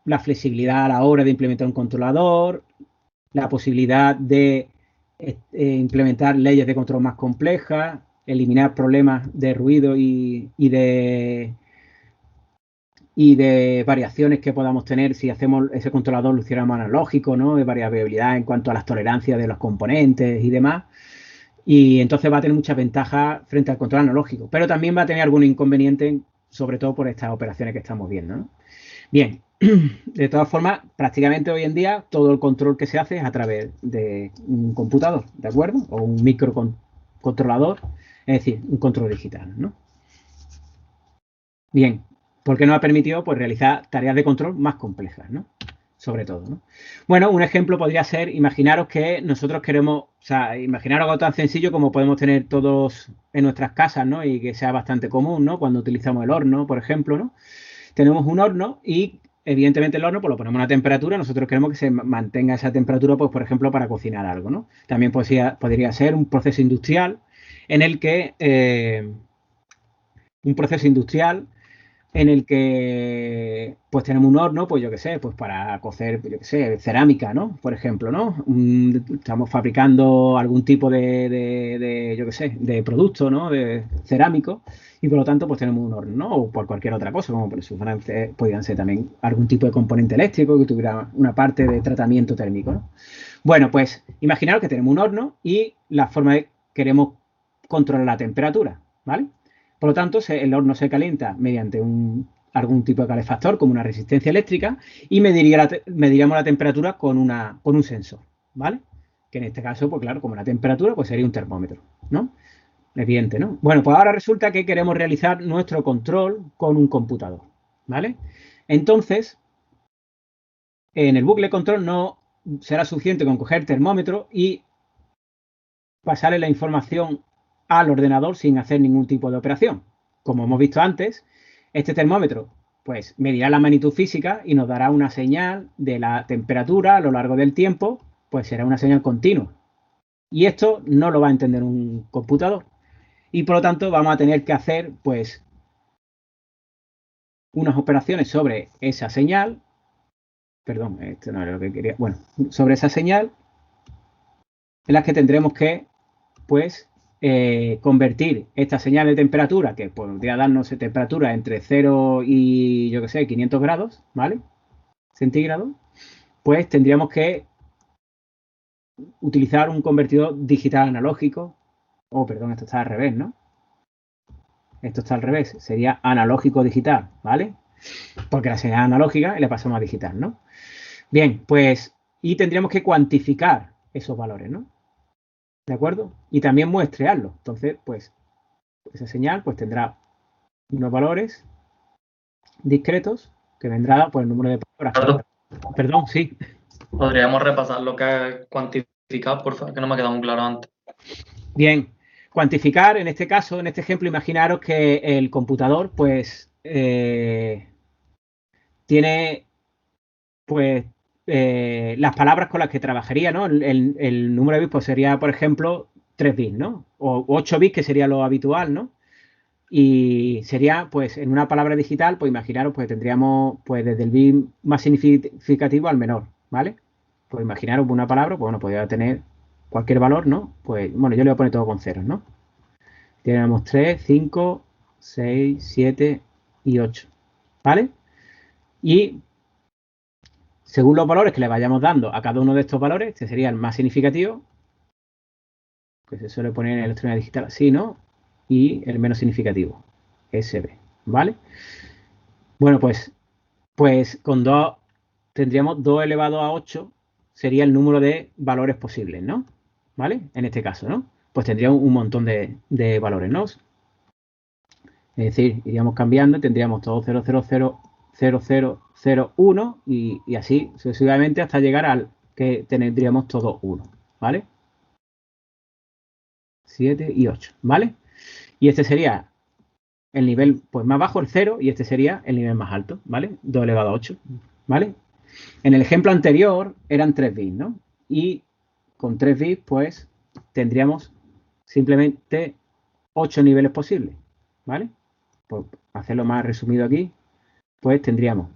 la flexibilidad a la hora de implementar un controlador, la posibilidad de implementar leyes de control más complejas, eliminar problemas de ruido y de variaciones que podamos tener si hacemos ese controlador lo hiciéramos analógico, ¿no? De variabilidad en cuanto a las tolerancias de los componentes y demás. Y entonces va a tener muchas ventajas frente al control analógico, pero también va a tener algún inconveniente, sobre todo por estas operaciones que estamos viendo, ¿no? Bien, de todas formas, prácticamente hoy en día todo el control que se hace es a través de un computador, ¿de acuerdo? O un microcontrolador, es decir, un control digital, ¿no? Bien, porque nos ha permitido pues, realizar tareas de control más complejas, ¿no? Sobre todo, ¿no? Bueno, un ejemplo podría ser, imaginaros que nosotros queremos, o sea, imaginaros algo tan sencillo como podemos tener todos en nuestras casas, ¿no? Y que sea bastante común, ¿no? Cuando utilizamos el horno, por ejemplo, ¿no? Tenemos un horno y evidentemente el horno pues lo ponemos a una temperatura, nosotros queremos que se mantenga esa temperatura, pues por ejemplo, para cocinar algo, ¿no? También podría ser un proceso industrial en el que pues tenemos un horno, pues yo qué sé, pues para cocer, yo qué sé, cerámica, ¿no? Por ejemplo, ¿no? Estamos fabricando algún tipo yo qué sé, de producto, ¿no? De cerámico y por lo tanto pues tenemos un horno, ¿no? O por cualquier otra cosa, como por eso podrían ser también algún tipo de componente eléctrico que tuviera una parte de tratamiento térmico, ¿no? Bueno, pues imaginaros que tenemos un horno y la forma de queremos controlar la temperatura, ¿vale? Por lo tanto, el horno se calienta mediante algún tipo de calefactor, como una resistencia eléctrica, y mediríamos la temperatura con un sensor, ¿vale? Que en este caso, pues claro, como la temperatura, pues sería un termómetro, ¿no? Evidente, ¿no? Bueno, pues ahora resulta que queremos realizar nuestro control con un computador, ¿vale? Entonces, en el bucle de control no será suficiente con coger el termómetro y pasarle la información al ordenador sin hacer ningún tipo de operación. Como hemos visto antes, este termómetro pues medirá la magnitud física y nos dará una señal de la temperatura a lo largo del tiempo, pues será una señal continua. Y esto no lo va a entender un computador. Y por lo tanto vamos a tener que hacer pues unas operaciones sobre esa señal. Perdón, esto no era lo que quería. Bueno, sobre esa señal en las que tendremos que pues convertir esta señal de temperatura, que podría darnos temperatura entre 0 y, yo que sé, 500 grados, ¿vale? Centígrados, pues tendríamos que utilizar un convertidor digital analógico. Oh, perdón, esto está al revés, ¿no? Esto está al revés, sería analógico digital, ¿vale? Porque la señal analógica le pasamos a digital, ¿no? Bien, pues, y tendríamos que cuantificar esos valores, ¿no? ¿De acuerdo? Y también muestrearlo. Entonces, pues, esa señal pues tendrá unos valores discretos que vendrá por el número de palabras. Ricardo, Perdón, sí. podríamos repasar lo que es cuantificar, por favor, que no me ha quedado muy claro antes. Bien. Cuantificar, en este caso, en este ejemplo, imaginaros que el computador, pues, tiene, pues, las palabras con las que trabajaría, ¿no? El número de bits, pues, sería, por ejemplo, 3 bits, ¿no? O 8 bits, que sería lo habitual, ¿no? Y sería, pues, en una palabra digital, pues imaginaros, pues tendríamos, pues, desde el bit más significativo al menor, ¿vale? Pues imaginaros una palabra, pues bueno, podría tener cualquier valor, ¿no? Pues, bueno, yo le voy a poner todo con ceros, ¿no? Tenemos 3, 5, 6, 7 y 8, ¿vale? Y según los valores que le vayamos dando a cada uno de estos valores, este sería el más significativo, que se suele poner en electrónica digital así, ¿no? Y el menos significativo, SB, ¿vale? Bueno, pues con 2 tendríamos 2 elevado a 8 sería el número de valores posibles, ¿no? ¿Vale? En este caso, ¿no? Pues tendríamos un montón de valores, ¿no? Es decir, iríamos cambiando, tendríamos todo 0, 0, 0, 0, 0, 0, 1 y así sucesivamente hasta llegar al que tendríamos todo 1, ¿vale? 7 y 8, ¿vale? Y este sería el nivel pues más bajo, el 0, y este sería el nivel más alto, ¿vale? 2 elevado a 8, ¿vale? En el ejemplo anterior eran 3 bits, ¿no? Y con 3 bits, pues tendríamos simplemente 8 niveles posibles, ¿vale? Por hacerlo más resumido aquí, pues tendríamos.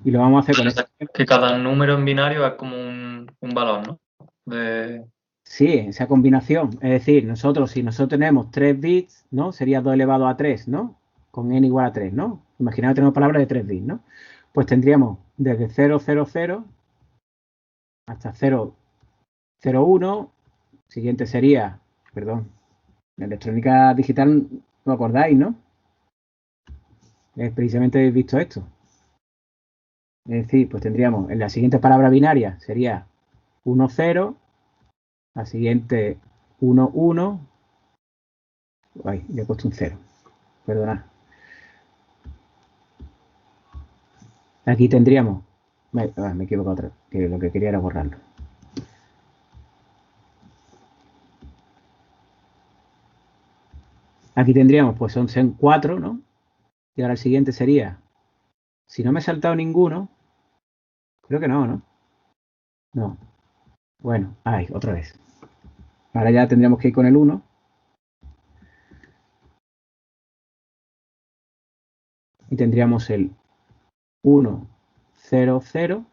Y lo vamos a hacer con esto. Que cada número en binario es como un valor, ¿no? De... Sí, esa combinación. Es decir, si nosotros tenemos 3 bits, ¿no? Sería 2 elevado a 3, ¿no? Con n igual a 3, ¿no? Imaginad que tenemos palabras de 3 bits, ¿no? Pues tendríamos desde 0, 0, 0 hasta 0, 0, 1. Siguiente sería, perdón, la electrónica digital, ¿lo acordáis, no? Precisamente habéis visto esto. Es decir, pues tendríamos en la siguiente palabra binaria sería 1, 0, la siguiente 1, 1. Ay, le he puesto un 0, perdonad. Aquí tendríamos, me he equivocado otra, que lo que quería era borrarlo. Aquí tendríamos, pues son 4, ¿no? Y ahora el siguiente sería, si no me he saltado ninguno, creo que no, ¿no? No. Bueno, ay, otra vez. Ahora ya tendríamos que ir con el 1. Y tendríamos el 1, 0, 0.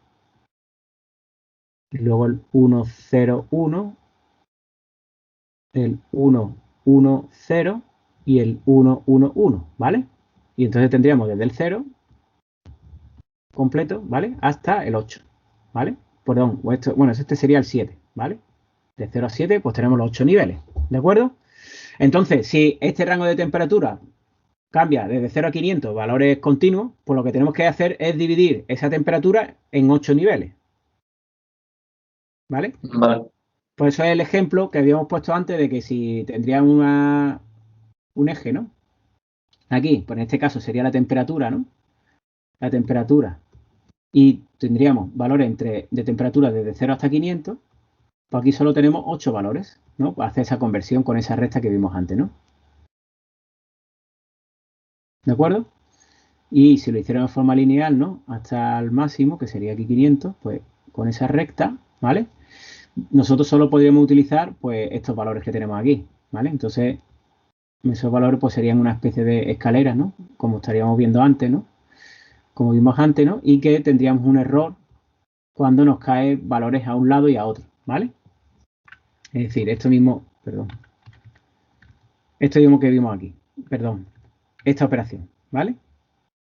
Y luego el 1, 0, 1. El 1, 1, 0. Y el 1, 1, 1, ¿vale? Y entonces tendríamos desde el 0 completo, ¿vale? Hasta el 8, ¿vale? Perdón, bueno, este sería el 7, ¿vale? De 0 a 7, pues tenemos los 8 niveles, ¿de acuerdo? Entonces, si este rango de temperatura cambia desde 0 a 500 valores continuos, pues lo que tenemos que hacer es dividir esa temperatura en 8 niveles, ¿vale? Vale. Pues eso es el ejemplo que habíamos puesto antes de que si tendría un eje, ¿no? Aquí, pues en este caso sería la temperatura, ¿no? La temperatura. Y tendríamos valores de temperatura desde 0 hasta 500. Pues aquí solo tenemos 8 valores, ¿no? Para hacer esa conversión con esa recta que vimos antes, ¿no? ¿De acuerdo? Y si lo hiciéramos de forma lineal, ¿no? Hasta el máximo, que sería aquí 500, pues con esa recta, ¿vale? Nosotros solo podríamos utilizar, pues, estos valores que tenemos aquí, ¿vale? Entonces, esos valores, pues, serían una especie de escaleras, ¿no? Como estaríamos viendo antes, ¿no? Como vimos antes, ¿no? Y que tendríamos un error cuando nos cae valores a un lado y a otro, ¿vale? Es decir, esto mismo, perdón, esto mismo que vimos aquí, perdón, esta operación, ¿vale?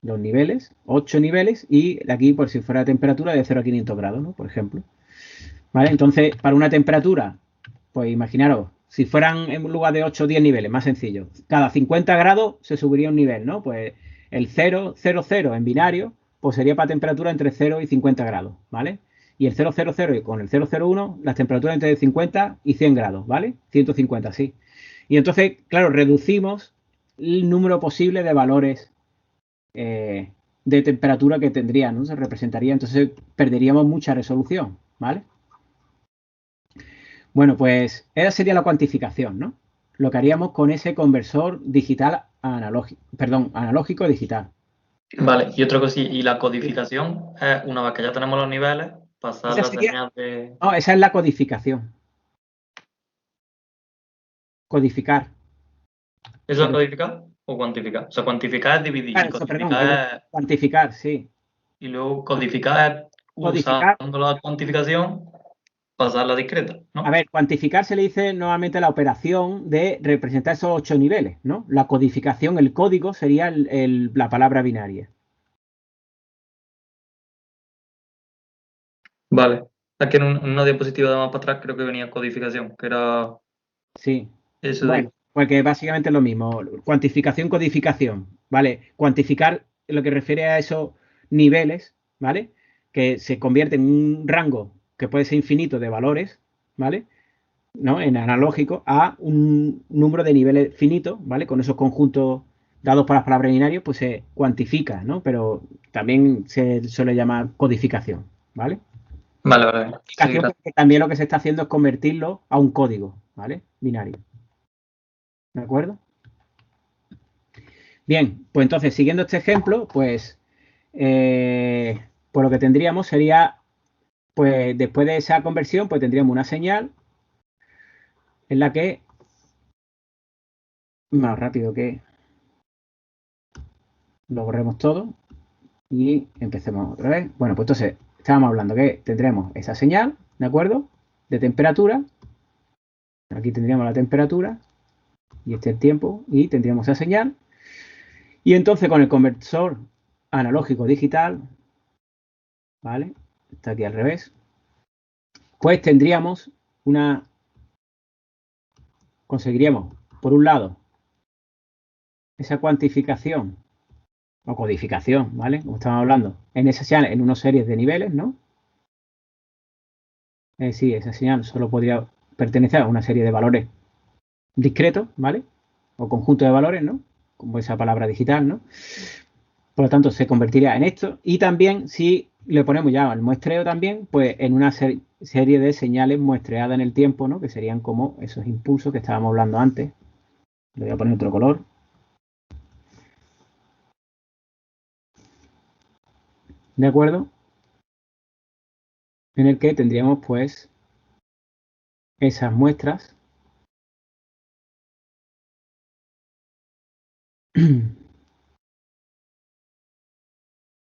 Los niveles, 8 niveles, y aquí, por si fuera temperatura, de 0 a 500 grados, ¿no? Por ejemplo. ¿Vale? Entonces, para una temperatura, pues imaginaros, si fueran en lugar de 8 o 10 niveles, más sencillo, cada 50 grados se subiría un nivel, ¿no? Pues el 0, 0, 0 en binario, pues sería para temperatura entre 0 y 50 grados, ¿vale? Y el 000 con el 001, las temperaturas entre 50 y 100 grados, ¿vale? 150, sí. Y entonces, claro, reducimos el número posible de valores de temperatura que tendría, ¿no? Se representaría, entonces perderíamos mucha resolución, ¿vale? Bueno, pues esa sería la cuantificación, ¿no? Lo que haríamos con ese conversor digital analógico, perdón, analógico digital. Vale, y otra cosa, y la codificación es, una vez que ya tenemos los niveles, pasar Esa la sería, señal de... no, esa es la codificación. Codificar. ¿Eso es Pero, codificar o cuantificar? O sea, cuantificar es dividir y eso, perdón, codificar es... cuantificar, sí. Y luego codificar es, Codificar. usando la cuantificación, pasarla a discreta, A ¿no? ver, cuantificar se le dice nuevamente la operación de representar esos 8 niveles, ¿no? La codificación, el código, sería la palabra binaria. Vale. Aquí en una diapositiva de más para atrás creo que venía codificación, que era Sí. eso de... Bueno, porque básicamente es lo mismo. Cuantificación, codificación, ¿vale? Cuantificar lo que refiere a esos niveles, ¿vale? Que se convierte en un rango que puede ser infinito de valores, ¿vale? ¿No? En analógico a un número de niveles finitos, ¿vale? Con esos conjuntos dados por las palabras binarias, pues se cuantifica, ¿no? Pero también se suele llamar codificación, ¿vale? Vale, vale, vale. Sí, Codificación gracias. porque también lo que se está haciendo es convertirlo a un código, ¿vale? Binario. ¿De acuerdo? Bien, pues entonces, siguiendo este ejemplo, pues lo que tendríamos sería, pues después de esa conversión, pues tendríamos una señal en la que, más rápido que lo borremos todo y empecemos otra vez. Bueno, pues entonces, estábamos hablando que tendremos esa señal, ¿de acuerdo? De temperatura. Aquí tendríamos la temperatura y este es el tiempo y tendríamos esa señal. Y entonces con el conversor analógico digital, ¿vale? Está aquí al revés. Pues tendríamos conseguiríamos, por un lado, esa cuantificación o codificación, ¿vale? Como estamos hablando, en esa señal, en una serie de niveles, ¿no? Es decir, esa señal solo podría pertenecer a una serie de valores discretos, ¿vale? O conjunto de valores, ¿no? Como esa palabra digital, ¿no? Por lo tanto, se convertiría en esto. Y también, si le ponemos ya el muestreo también, pues en una serie de señales muestreadas en el tiempo, ¿no? Que serían como esos impulsos que estábamos hablando antes. Le voy a poner otro color. ¿De acuerdo? En el que tendríamos, pues, esas muestras.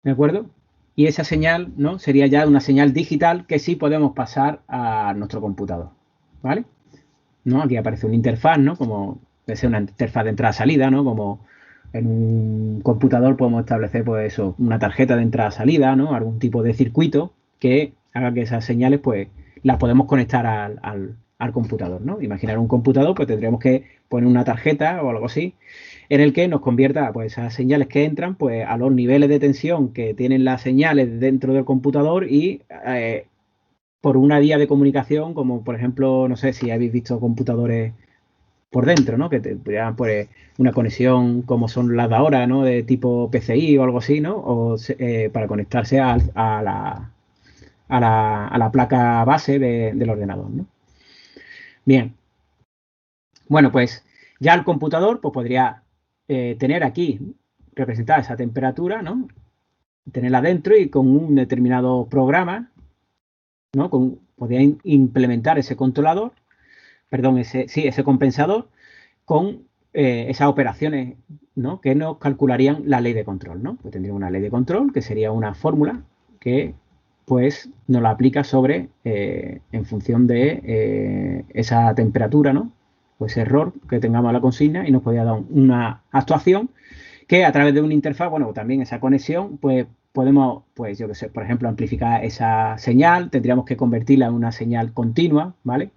¿De acuerdo? Y esa señal, ¿no? Sería ya una señal digital que sí podemos pasar a nuestro computador. ¿Vale? ¿No? Aquí aparece una interfaz, ¿no? Como puede ser una interfaz de entrada-salida, ¿no? Como en un computador podemos establecer, pues eso, una tarjeta de entrada-salida, ¿no? Algún tipo de circuito que haga que esas señales, pues, las podemos conectar al computador, ¿no? Imaginar un computador, pues tendríamos que poner una tarjeta o algo así en el que nos convierta, pues, esas señales que entran, pues, a los niveles de tensión que tienen las señales dentro del computador y por una vía de comunicación, como por ejemplo, no sé si habéis visto computadores por dentro, ¿no? Que te dan pues, una conexión como son las de ahora, ¿no? De tipo PCI o algo así, ¿no? O para conectarse a la placa base del ordenador, ¿no? Bien, bueno, pues ya el computador pues, podría tener aquí representada esa temperatura, ¿no? Tenerla dentro y con un determinado programa, ¿no? Podría implementar ese controlador, perdón, ese compensador con esas operaciones, ¿no? Que nos calcularían la ley de control, ¿no? Pues tendría una ley de control que sería una fórmula que pues nos la aplica sobre en función de esa temperatura, ¿no? Pues error que tengamos a la consigna y nos podría dar una actuación que a través de una interfaz, bueno, también esa conexión, pues podemos, pues yo que sé, por ejemplo, amplificar esa señal, tendríamos que convertirla en una señal continua, ¿vale?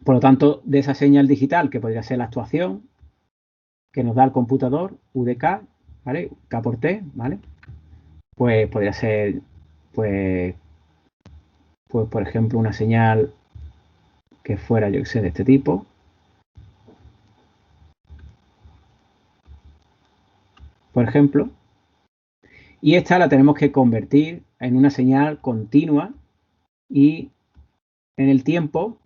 Por lo tanto, de esa señal digital, que podría ser la actuación que nos da el computador, UDK, ¿vale? K por T, ¿vale? Pues podría ser, pues, pues por ejemplo, una señal que fuera, yo que sé, de este tipo. Por ejemplo, y esta la tenemos que convertir en una señal continua y en el tiempo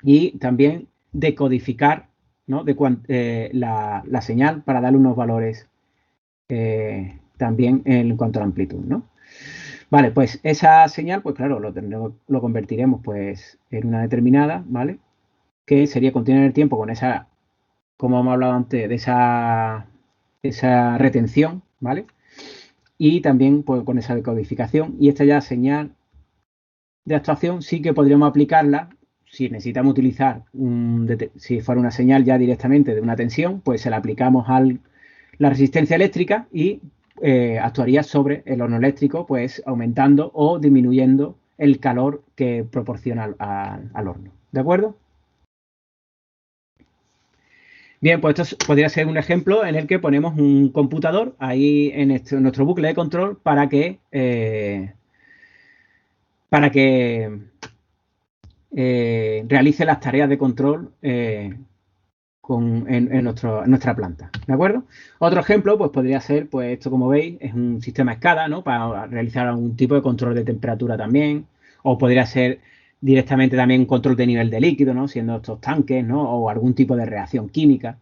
y también decodificar, ¿no? La señal para darle unos valores también en cuanto a la amplitud, ¿no? Vale, pues esa señal, pues claro, lo convertiremos pues en una determinada, ¿vale? Que sería continua en el tiempo con esa, como hemos hablado antes, de esa retención, ¿vale? Y también pues, con esa decodificación. Y esta ya señal de actuación sí que podríamos aplicarla si necesitamos utilizar, si fuera una señal ya directamente de una tensión, pues se la aplicamos a la resistencia eléctrica y actuaría sobre el horno eléctrico, pues aumentando o disminuyendo el calor que proporciona al horno. ¿De acuerdo? Bien, pues esto podría ser un ejemplo en el que ponemos un computador ahí en nuestro bucle de control para que realice las tareas de control en nuestra planta. ¿De acuerdo? Otro ejemplo, pues podría ser, pues esto como veis, es un sistema SCADA, ¿no? Para realizar algún tipo de control de temperatura también. O podría ser directamente también un control de nivel de líquido, ¿no? Siendo estos tanques, ¿no? O algún tipo de reacción química.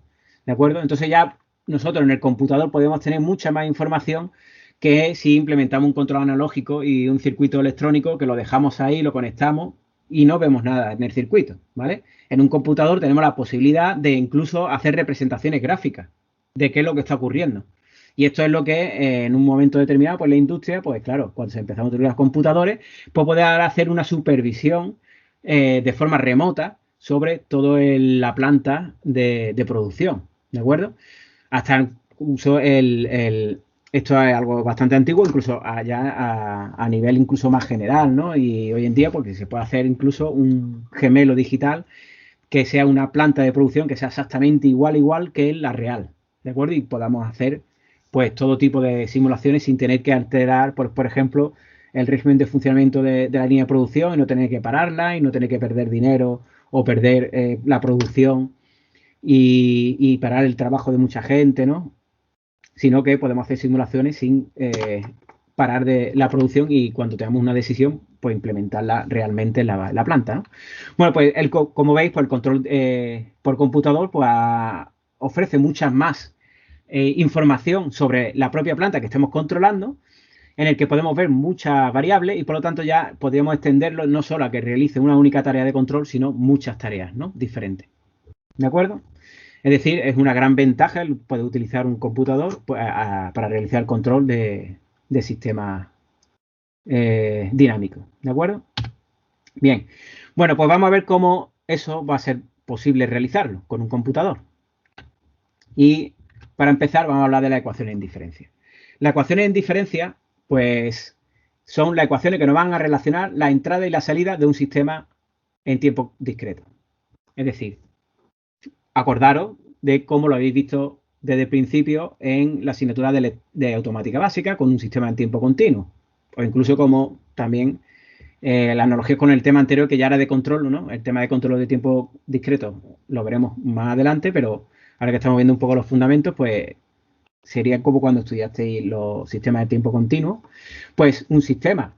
¿De acuerdo? Entonces ya nosotros en el computador podemos tener mucha más información que si implementamos un control analógico y un circuito electrónico que lo dejamos ahí, lo conectamos y no vemos nada en el circuito, ¿vale? En un computador tenemos la posibilidad de incluso hacer representaciones gráficas de qué es lo que está ocurriendo. Y esto es lo que en un momento determinado, pues la industria, pues claro, cuando se empezaron a utilizar computadores, pues poder hacer una supervisión de forma remota sobre toda la planta de producción, ¿de acuerdo? Hasta incluso esto es algo bastante antiguo, incluso allá a nivel incluso más general, ¿no? Y hoy en día, porque se puede hacer incluso un gemelo digital que sea una planta de producción que sea exactamente igual que la real, ¿de acuerdo? Y podamos hacer pues todo tipo de simulaciones sin tener que alterar, por ejemplo, el régimen de funcionamiento de la línea de producción y no tener que pararla y no tener que perder dinero o perder la producción y parar el trabajo de mucha gente, ¿no? Sino que podemos hacer simulaciones sin parar de la producción y cuando tengamos una decisión, pues implementarla realmente en la planta, ¿no? Bueno, pues como veis, pues el control por computador pues, ofrece muchas más información sobre la propia planta que estemos controlando, en el que podemos ver muchas variables y por lo tanto ya podríamos extenderlo no solo a que realice una única tarea de control, sino muchas tareas, ¿no? Diferentes. ¿De acuerdo? Es decir, es una gran ventaja el poder utilizar un computador pues, para realizar control de sistemas dinámicos. ¿De acuerdo? Bien. Bueno, pues vamos a ver cómo eso va a ser posible realizarlo con un computador. Y para empezar, vamos a hablar de las ecuaciones en diferencia. Las ecuaciones en diferencia, pues, son las ecuaciones que nos van a relacionar la entrada y la salida de un sistema en tiempo discreto. Es decir, acordaros de cómo lo habéis visto desde el principio en la asignatura de automática básica con un sistema en tiempo continuo. O incluso como también la analogía con el tema anterior que ya era de control, ¿no? El tema de control de tiempo discreto lo veremos más adelante, pero ahora que estamos viendo un poco los fundamentos, pues sería como cuando estudiasteis los sistemas de tiempo continuo. Pues un sistema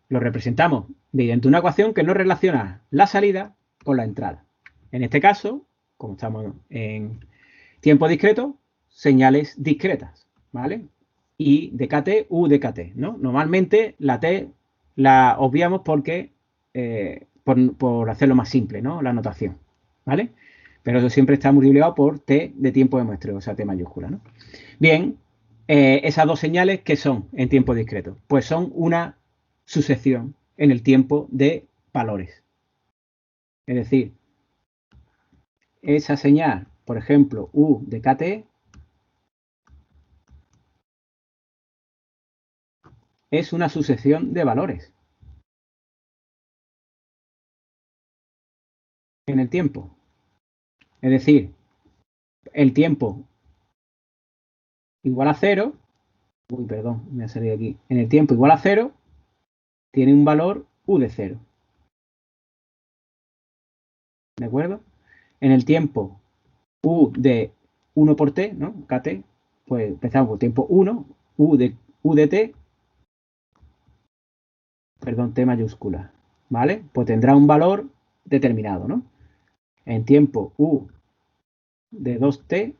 lo representamos mediante una ecuación que nos relaciona la salida con la entrada. En este caso, como estamos en tiempo discreto, señales discretas, ¿vale? Y de KT, U de KT, ¿no? Normalmente la T la obviamos por hacerlo más simple, ¿no? La notación, ¿vale? Pero eso siempre está multiplicado por T de tiempo de muestreo, o sea, T mayúscula, ¿no? Bien, esas dos señales, ¿qué son en tiempo discreto? Pues son una sucesión en el tiempo de valores. Es decir, esa señal, por ejemplo, U de KT, es una sucesión de valores en el tiempo. Es decir, el tiempo igual a 0, uy, perdón, me ha salido aquí, en el tiempo igual a 0, tiene un valor u de 0. ¿De acuerdo? En el tiempo u de 1 por t, ¿no? kt, pues empezamos por tiempo 1, u de t, perdón, t mayúscula, ¿vale? Pues tendrá un valor determinado, ¿no? En tiempo u de 2t,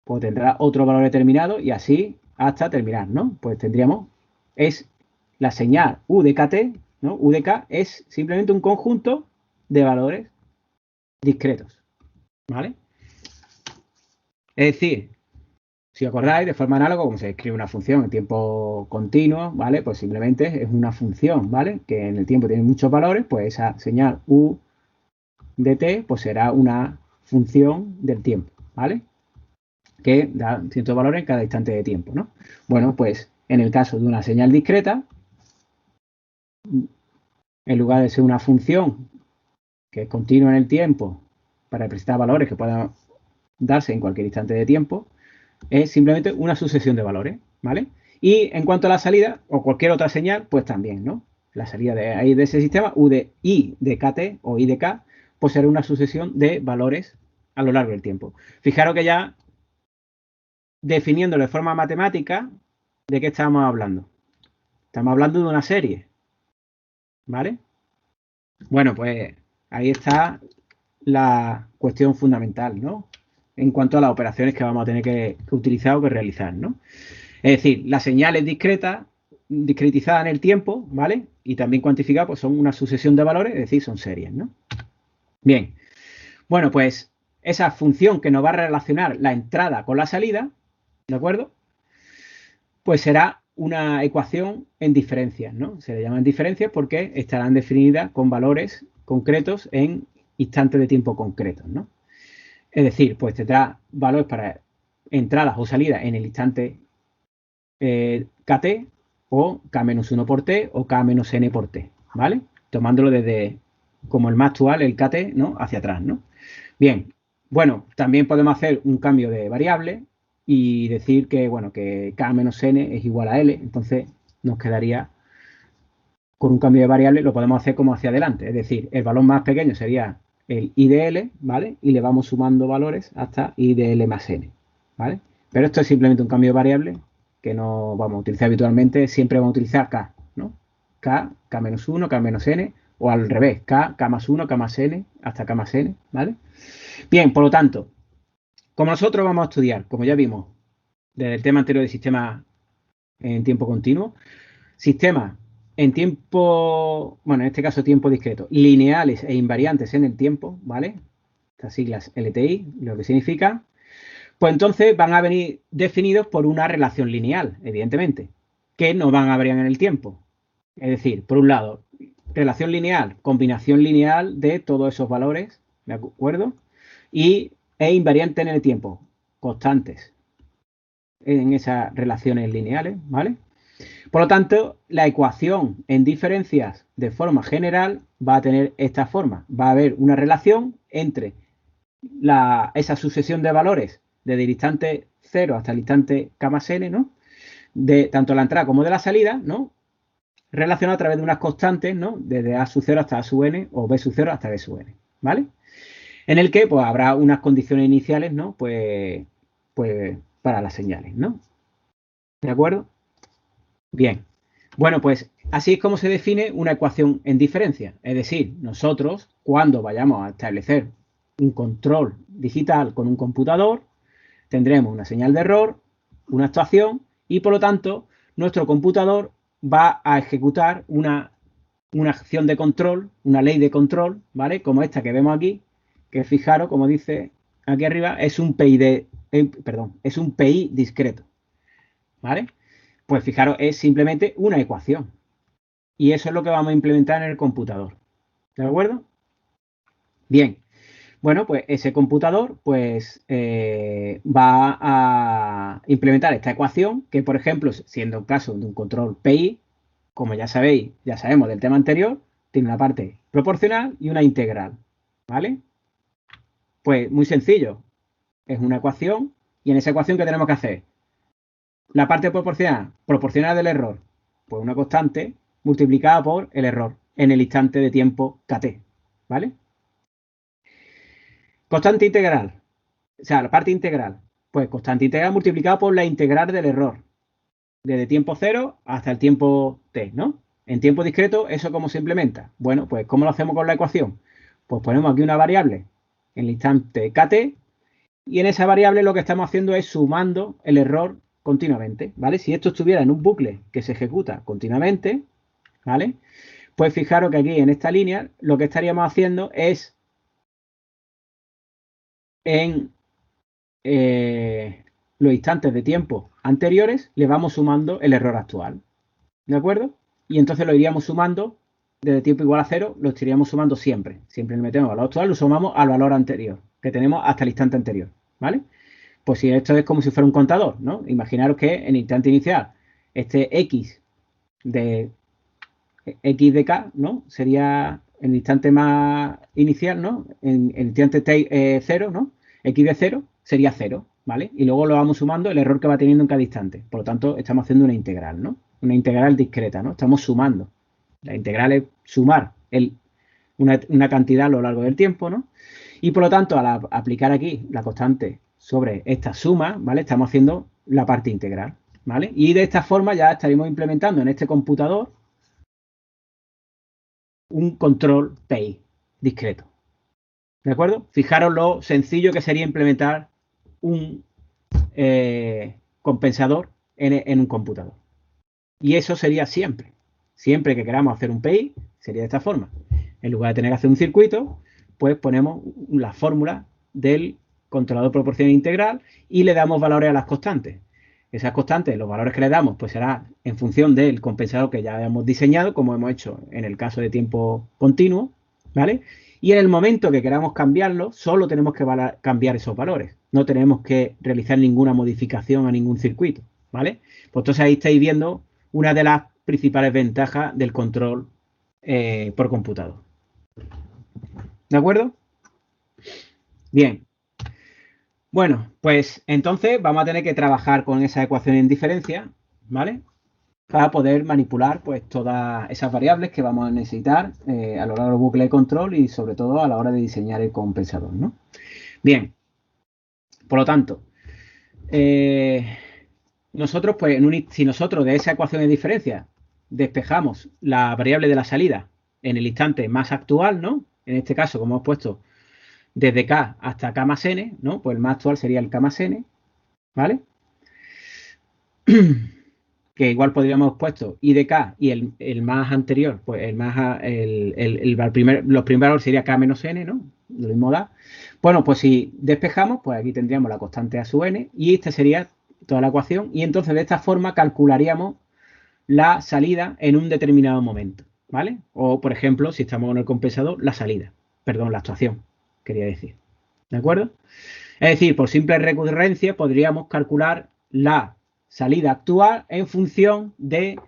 pues tendrá otro valor determinado y así hasta terminar, ¿no? Pues tendríamos, es la señal u de kt, ¿no? U de k es simplemente un conjunto de valores discretos, ¿vale? Es decir, si os acordáis, de forma análoga, como se escribe una función en tiempo continuo, ¿vale? Pues simplemente es una función, ¿vale? Que en el tiempo tiene muchos valores, pues esa señal u de t, pues será una función del tiempo, ¿vale? Que da ciertos valores en cada instante de tiempo, ¿no? Bueno, pues en el caso de una señal discreta, en lugar de ser una función que es continua en el tiempo para representar valores que puedan darse en cualquier instante de tiempo, es simplemente una sucesión de valores, ¿vale? Y en cuanto a la salida, o cualquier otra señal, pues también, ¿no? La salida de ese sistema, u de i de kt o i de k, pues será una sucesión de valores a lo largo del tiempo. Fijaros que ya definiéndolo de forma matemática, ¿de qué estamos hablando? Estamos hablando de una serie, ¿vale? Bueno, pues ahí está la cuestión fundamental, ¿no? En cuanto a las operaciones que vamos a tener que utilizar o que realizar, ¿no? Es decir, la señal es discreta, discretizada en el tiempo, ¿vale? Y también cuantificada, pues son una sucesión de valores, es decir, son series, ¿no? Bien, bueno, pues esa función que nos va a relacionar la entrada con la salida, ¿de acuerdo? Pues será una ecuación en diferencias, ¿no? Se le llaman diferencias porque estarán definidas con valores concretos en instantes de tiempo concretos, ¿no? Es decir, pues tendrá valores para entradas o salidas en el instante kt o k-1 por t o k-n por t, ¿vale? Tomándolo desde como el más actual, el kt, ¿no? Hacia atrás, ¿no? Bien, bueno, también podemos hacer un cambio de variable y decir que, bueno, que k-n es igual a l, entonces nos quedaría con un cambio de variable, lo podemos hacer como hacia adelante, es decir, el valor más pequeño sería el i de l, ¿vale? Y le vamos sumando valores hasta i de l más n, ¿vale? Pero esto es simplemente un cambio de variable que no vamos a utilizar habitualmente, siempre vamos a utilizar k, ¿no? K, k-1, k-n, o al revés, k, k más 1, k más n, hasta k más n, ¿vale? Bien, por lo tanto, como nosotros vamos a estudiar, como ya vimos desde el tema anterior de sistemas en tiempo continuo, sistemas en tiempo, bueno, en este caso tiempo discreto, lineales e invariantes en el tiempo, ¿vale? Estas siglas LTI, lo que significa, pues entonces van a venir definidos por una relación lineal, evidentemente, que no van a variar en el tiempo. Es decir, por un lado, relación lineal, combinación lineal de todos esos valores, ¿de acuerdo? E invariante en el tiempo, constantes en esas relaciones lineales, ¿vale? Por lo tanto, la ecuación en diferencias de forma general va a tener esta forma. Va a haber una relación entre esa sucesión de valores desde el instante 0 hasta el instante k más n, ¿no? De tanto la entrada como de la salida, ¿no? Relacionada a través de unas constantes, ¿no? Desde a sub 0 hasta a sub n o b sub 0 hasta b sub n, ¿vale? En el que pues habrá unas condiciones iniciales, ¿no? Pues para las señales, ¿no? ¿De acuerdo? Bien. Bueno, pues así es como se define una ecuación en diferencia. Es decir, nosotros, cuando vayamos a establecer un control digital con un computador, tendremos una señal de error, una actuación y, por lo tanto, nuestro computador va a ejecutar una acción de control, una ley de control, ¿vale? Como esta que vemos aquí, que fijaros, como dice aquí arriba, es un es un PI discreto, ¿vale? Pues fijaros, es simplemente una ecuación. Y eso es lo que vamos a implementar en el computador. ¿De acuerdo? Bien. Bueno, pues ese computador pues va a implementar esta ecuación que, por ejemplo, siendo un caso de un control PI, como ya sabéis, ya sabemos del tema anterior, tiene una parte proporcional y una integral. ¿Vale? Pues muy sencillo. Es una ecuación y en esa ecuación, ¿qué tenemos que hacer? La parte proporcional del error, pues una constante multiplicada por el error en el instante de tiempo kt, ¿vale? Constante integral, o sea, la parte integral, pues constante integral multiplicada por la integral del error, desde tiempo 0 hasta el tiempo t, ¿no? En tiempo discreto, ¿eso cómo se implementa? Bueno, pues ¿cómo lo hacemos con la ecuación? Pues ponemos aquí una variable en el instante kt y en esa variable lo que estamos haciendo es sumando el error continuamente, ¿vale? Si esto estuviera en un bucle que se ejecuta continuamente, ¿vale? Pues fijaros que aquí en esta línea lo que estaríamos haciendo es en los instantes de tiempo anteriores le vamos sumando el error actual, ¿de acuerdo? Y entonces lo iríamos sumando desde tiempo igual a 0, lo estaríamos sumando siempre. Siempre le metemos el valor actual, lo sumamos al valor anterior, que tenemos hasta el instante anterior, ¿vale? Pues si esto es como si fuera un contador, ¿no? Imaginaros que en el instante inicial este x de k, ¿no? Sería en el instante más inicial, ¿no? En el instante t 0, ¿no? X de 0 sería 0, ¿vale? Y luego lo vamos sumando el error que va teniendo en cada instante. Por lo tanto, estamos haciendo una integral, ¿no? Una integral discreta, ¿no? Estamos sumando. La integral es sumar una cantidad a lo largo del tiempo, ¿no? Y por lo tanto, al aplicar aquí la constante sobre esta suma, ¿vale? Estamos haciendo la parte integral, ¿vale? Y de esta forma ya estaríamos implementando en este computador un control PI discreto. ¿De acuerdo? Fijaros lo sencillo que sería implementar un compensador en un computador. Y eso sería siempre. Siempre que queramos hacer un PI, sería de esta forma. En lugar de tener que hacer un circuito, pues ponemos la fórmula del controlador proporcional integral y le damos valores a las constantes. Esas constantes, los valores que le damos, pues será en función del compensador que ya habíamos diseñado, como hemos hecho en el caso de tiempo continuo, ¿vale? Y en el momento que queramos cambiarlo, solo tenemos que cambiar esos valores. No tenemos que realizar ninguna modificación a ningún circuito, ¿vale? Pues entonces ahí estáis viendo una de las principales ventajas del control por computador. ¿De acuerdo? Bien. Bueno, pues entonces vamos a tener que trabajar con esa ecuación en diferencia, ¿vale? Para poder manipular pues todas esas variables que vamos a necesitar a lo largo del bucle de control y sobre todo a la hora de diseñar el compensador, ¿no? Bien, por lo tanto, nosotros pues si nosotros de esa ecuación de diferencia despejamos la variable de la salida en el instante más actual, ¿no? En este caso, como hemos puesto desde k hasta k más n, ¿no? Pues el más actual sería el k más n, ¿vale? Que igual podríamos haber puesto i de k y el más anterior, pues los primeros valores sería k menos n, ¿no? Lo mismo da. Bueno, pues si despejamos, pues aquí tendríamos la constante a sub n y esta sería toda la ecuación y entonces de esta forma calcularíamos la salida en un determinado momento, ¿vale? O, por ejemplo, si estamos en el compensador, la actuación, quería decir. ¿De acuerdo? Es decir, por simple recurrencia podríamos calcular la salida actual en función de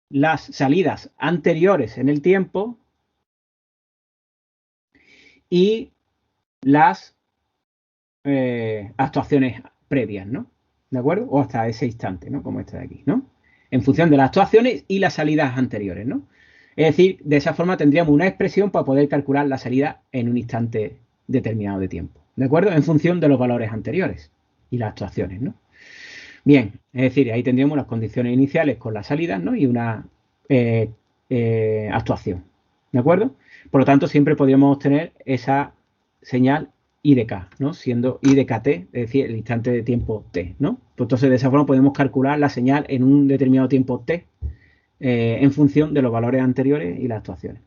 las salidas anteriores en el tiempo y las actuaciones previas, ¿no? ¿De acuerdo? O hasta ese instante, ¿no? Como esta de aquí, ¿no? En función de las actuaciones y las salidas anteriores, ¿no? Es decir, de esa forma tendríamos una expresión para poder calcular la salida en un instante determinado de tiempo, ¿de acuerdo? En función de los valores anteriores y las actuaciones, ¿no? Bien, es decir, ahí tendríamos las condiciones iniciales con las salidas, ¿no? Y una actuación, ¿de acuerdo? Por lo tanto, siempre podríamos obtener esa señal I de K, ¿no? Siendo I de KT, es decir, el instante de tiempo T, ¿no? Pues entonces, de esa forma podemos calcular la señal en un determinado tiempo T en función de los valores anteriores y las actuaciones.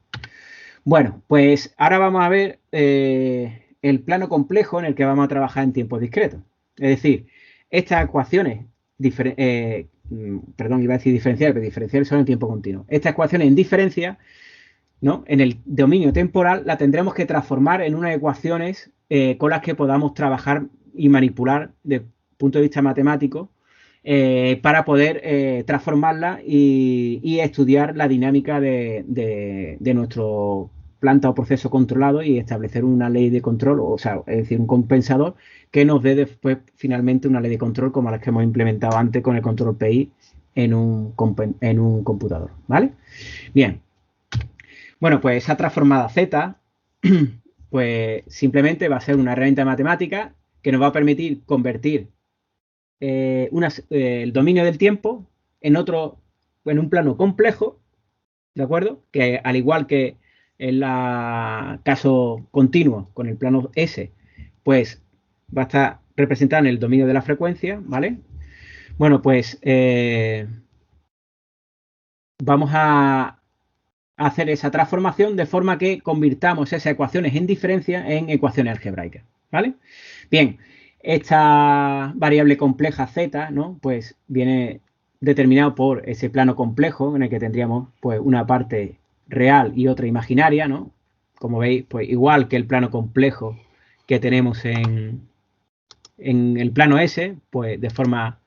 Bueno, pues ahora vamos a ver el plano complejo en el que vamos a trabajar en tiempos discretos. Es decir, estas ecuaciones, perdón, iba a decir diferenciales, pero diferenciales son en tiempo continuo. Estas ecuaciones en diferencia, ¿no? En el dominio temporal, la tendremos que transformar en unas ecuaciones con las que podamos trabajar y manipular desde el punto de vista matemático para poder transformarla y estudiar la dinámica de nuestro planta o proceso controlado y establecer una ley de control, o sea, es decir, un compensador que nos dé después finalmente una ley de control como las que hemos implementado antes con el control PI en un computador, ¿vale? Bien. Bueno, pues esa transformada Z, pues simplemente va a ser una herramienta matemática que nos va a permitir convertir el dominio del tiempo en un plano complejo, ¿de acuerdo? Que al igual que en el caso continuo con el plano S, pues va a estar representada en el dominio de la frecuencia, ¿vale? Bueno, pues vamos a hacer esa transformación de forma que convirtamos esas ecuaciones en diferencia en ecuaciones algebraicas, ¿vale? Bien, esta variable compleja z, ¿no? Pues viene determinado por ese plano complejo en el que tendríamos pues una parte real y otra imaginaria, ¿no? Como veis, pues igual que el plano complejo que tenemos en el plano S, pues de forma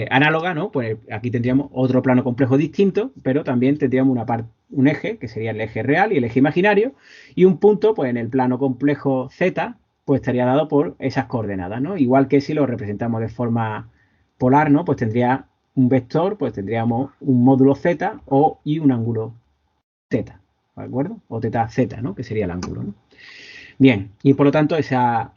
análoga, ¿no? Pues aquí tendríamos otro plano complejo distinto, pero también tendríamos un eje, que sería el eje real y el eje imaginario, y un punto, pues en el plano complejo Z, pues estaría dado por esas coordenadas, ¿no? Igual que si lo representamos de forma polar, ¿no? Pues tendría un vector, pues tendríamos un módulo Z y un ángulo θ, ¿de acuerdo? O θ Z, ¿no? Que sería el ángulo, ¿no? Bien, y por lo tanto esa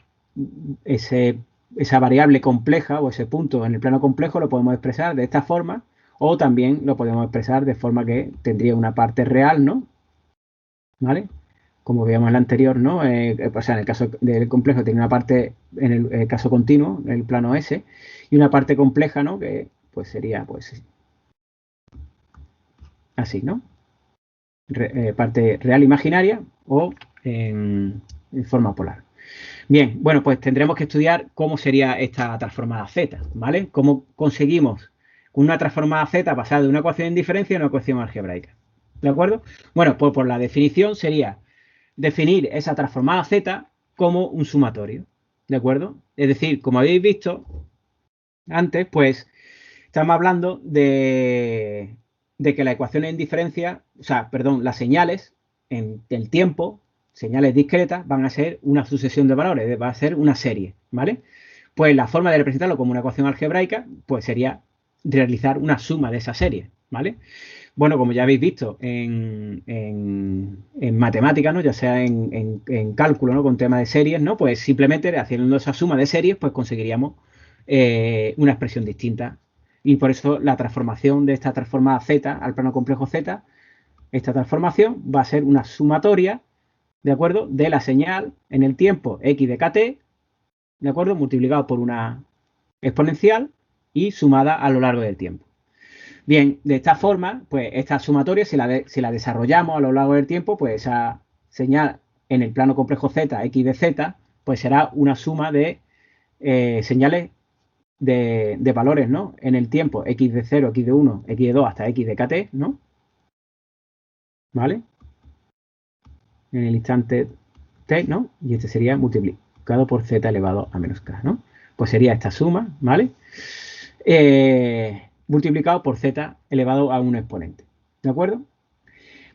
variable compleja o ese punto en el plano complejo lo podemos expresar de esta forma o también lo podemos expresar de forma que tendría una parte real, ¿no? ¿Vale? Como veíamos en el anterior, ¿no? O sea, en el caso del complejo tiene una parte en el caso continuo, en el plano S, y una parte compleja, ¿no? Que pues sería pues así, ¿no? Parte real imaginaria o en forma polar. Bien, bueno, pues tendremos que estudiar cómo sería esta transformada Z, ¿vale? Cómo conseguimos una transformada Z pasar de una ecuación en diferencia a una ecuación algebraica, ¿de acuerdo? Bueno, pues por la definición sería definir esa transformada Z como un sumatorio, ¿de acuerdo? Es decir, como habéis visto antes, pues estamos hablando de que las ecuaciones en diferencia, o sea, perdón, las señales en el tiempo, señales discretas, van a ser una sucesión de valores, va a ser una serie, ¿vale? Pues la forma de representarlo como una ecuación algebraica, pues sería realizar una suma de esa serie, ¿vale? Bueno, como ya habéis visto en matemáticas, ¿no? Ya sea en cálculo, ¿no? Con tema de series, ¿no? Pues simplemente haciendo esa suma de series, pues conseguiríamos una expresión distinta. Y por eso la transformación de esta transformada Z al plano complejo Z, esta transformación va a ser una sumatoria, ¿de acuerdo? De la señal en el tiempo x de kt, ¿de acuerdo? Multiplicado por una exponencial y sumada a lo largo del tiempo. Bien, de esta forma, pues esta sumatoria, si la desarrollamos a lo largo del tiempo, pues esa señal en el plano complejo Z, x de z, pues será una suma de señales de valores, ¿no? En el tiempo, x de 0, x de 1, x de 2 hasta x de kt, ¿no? ¿Vale? En el instante t, ¿no? Y este sería multiplicado por z elevado a menos k, ¿no? Pues sería esta suma, ¿vale? Multiplicado por z elevado a un exponente, ¿de acuerdo?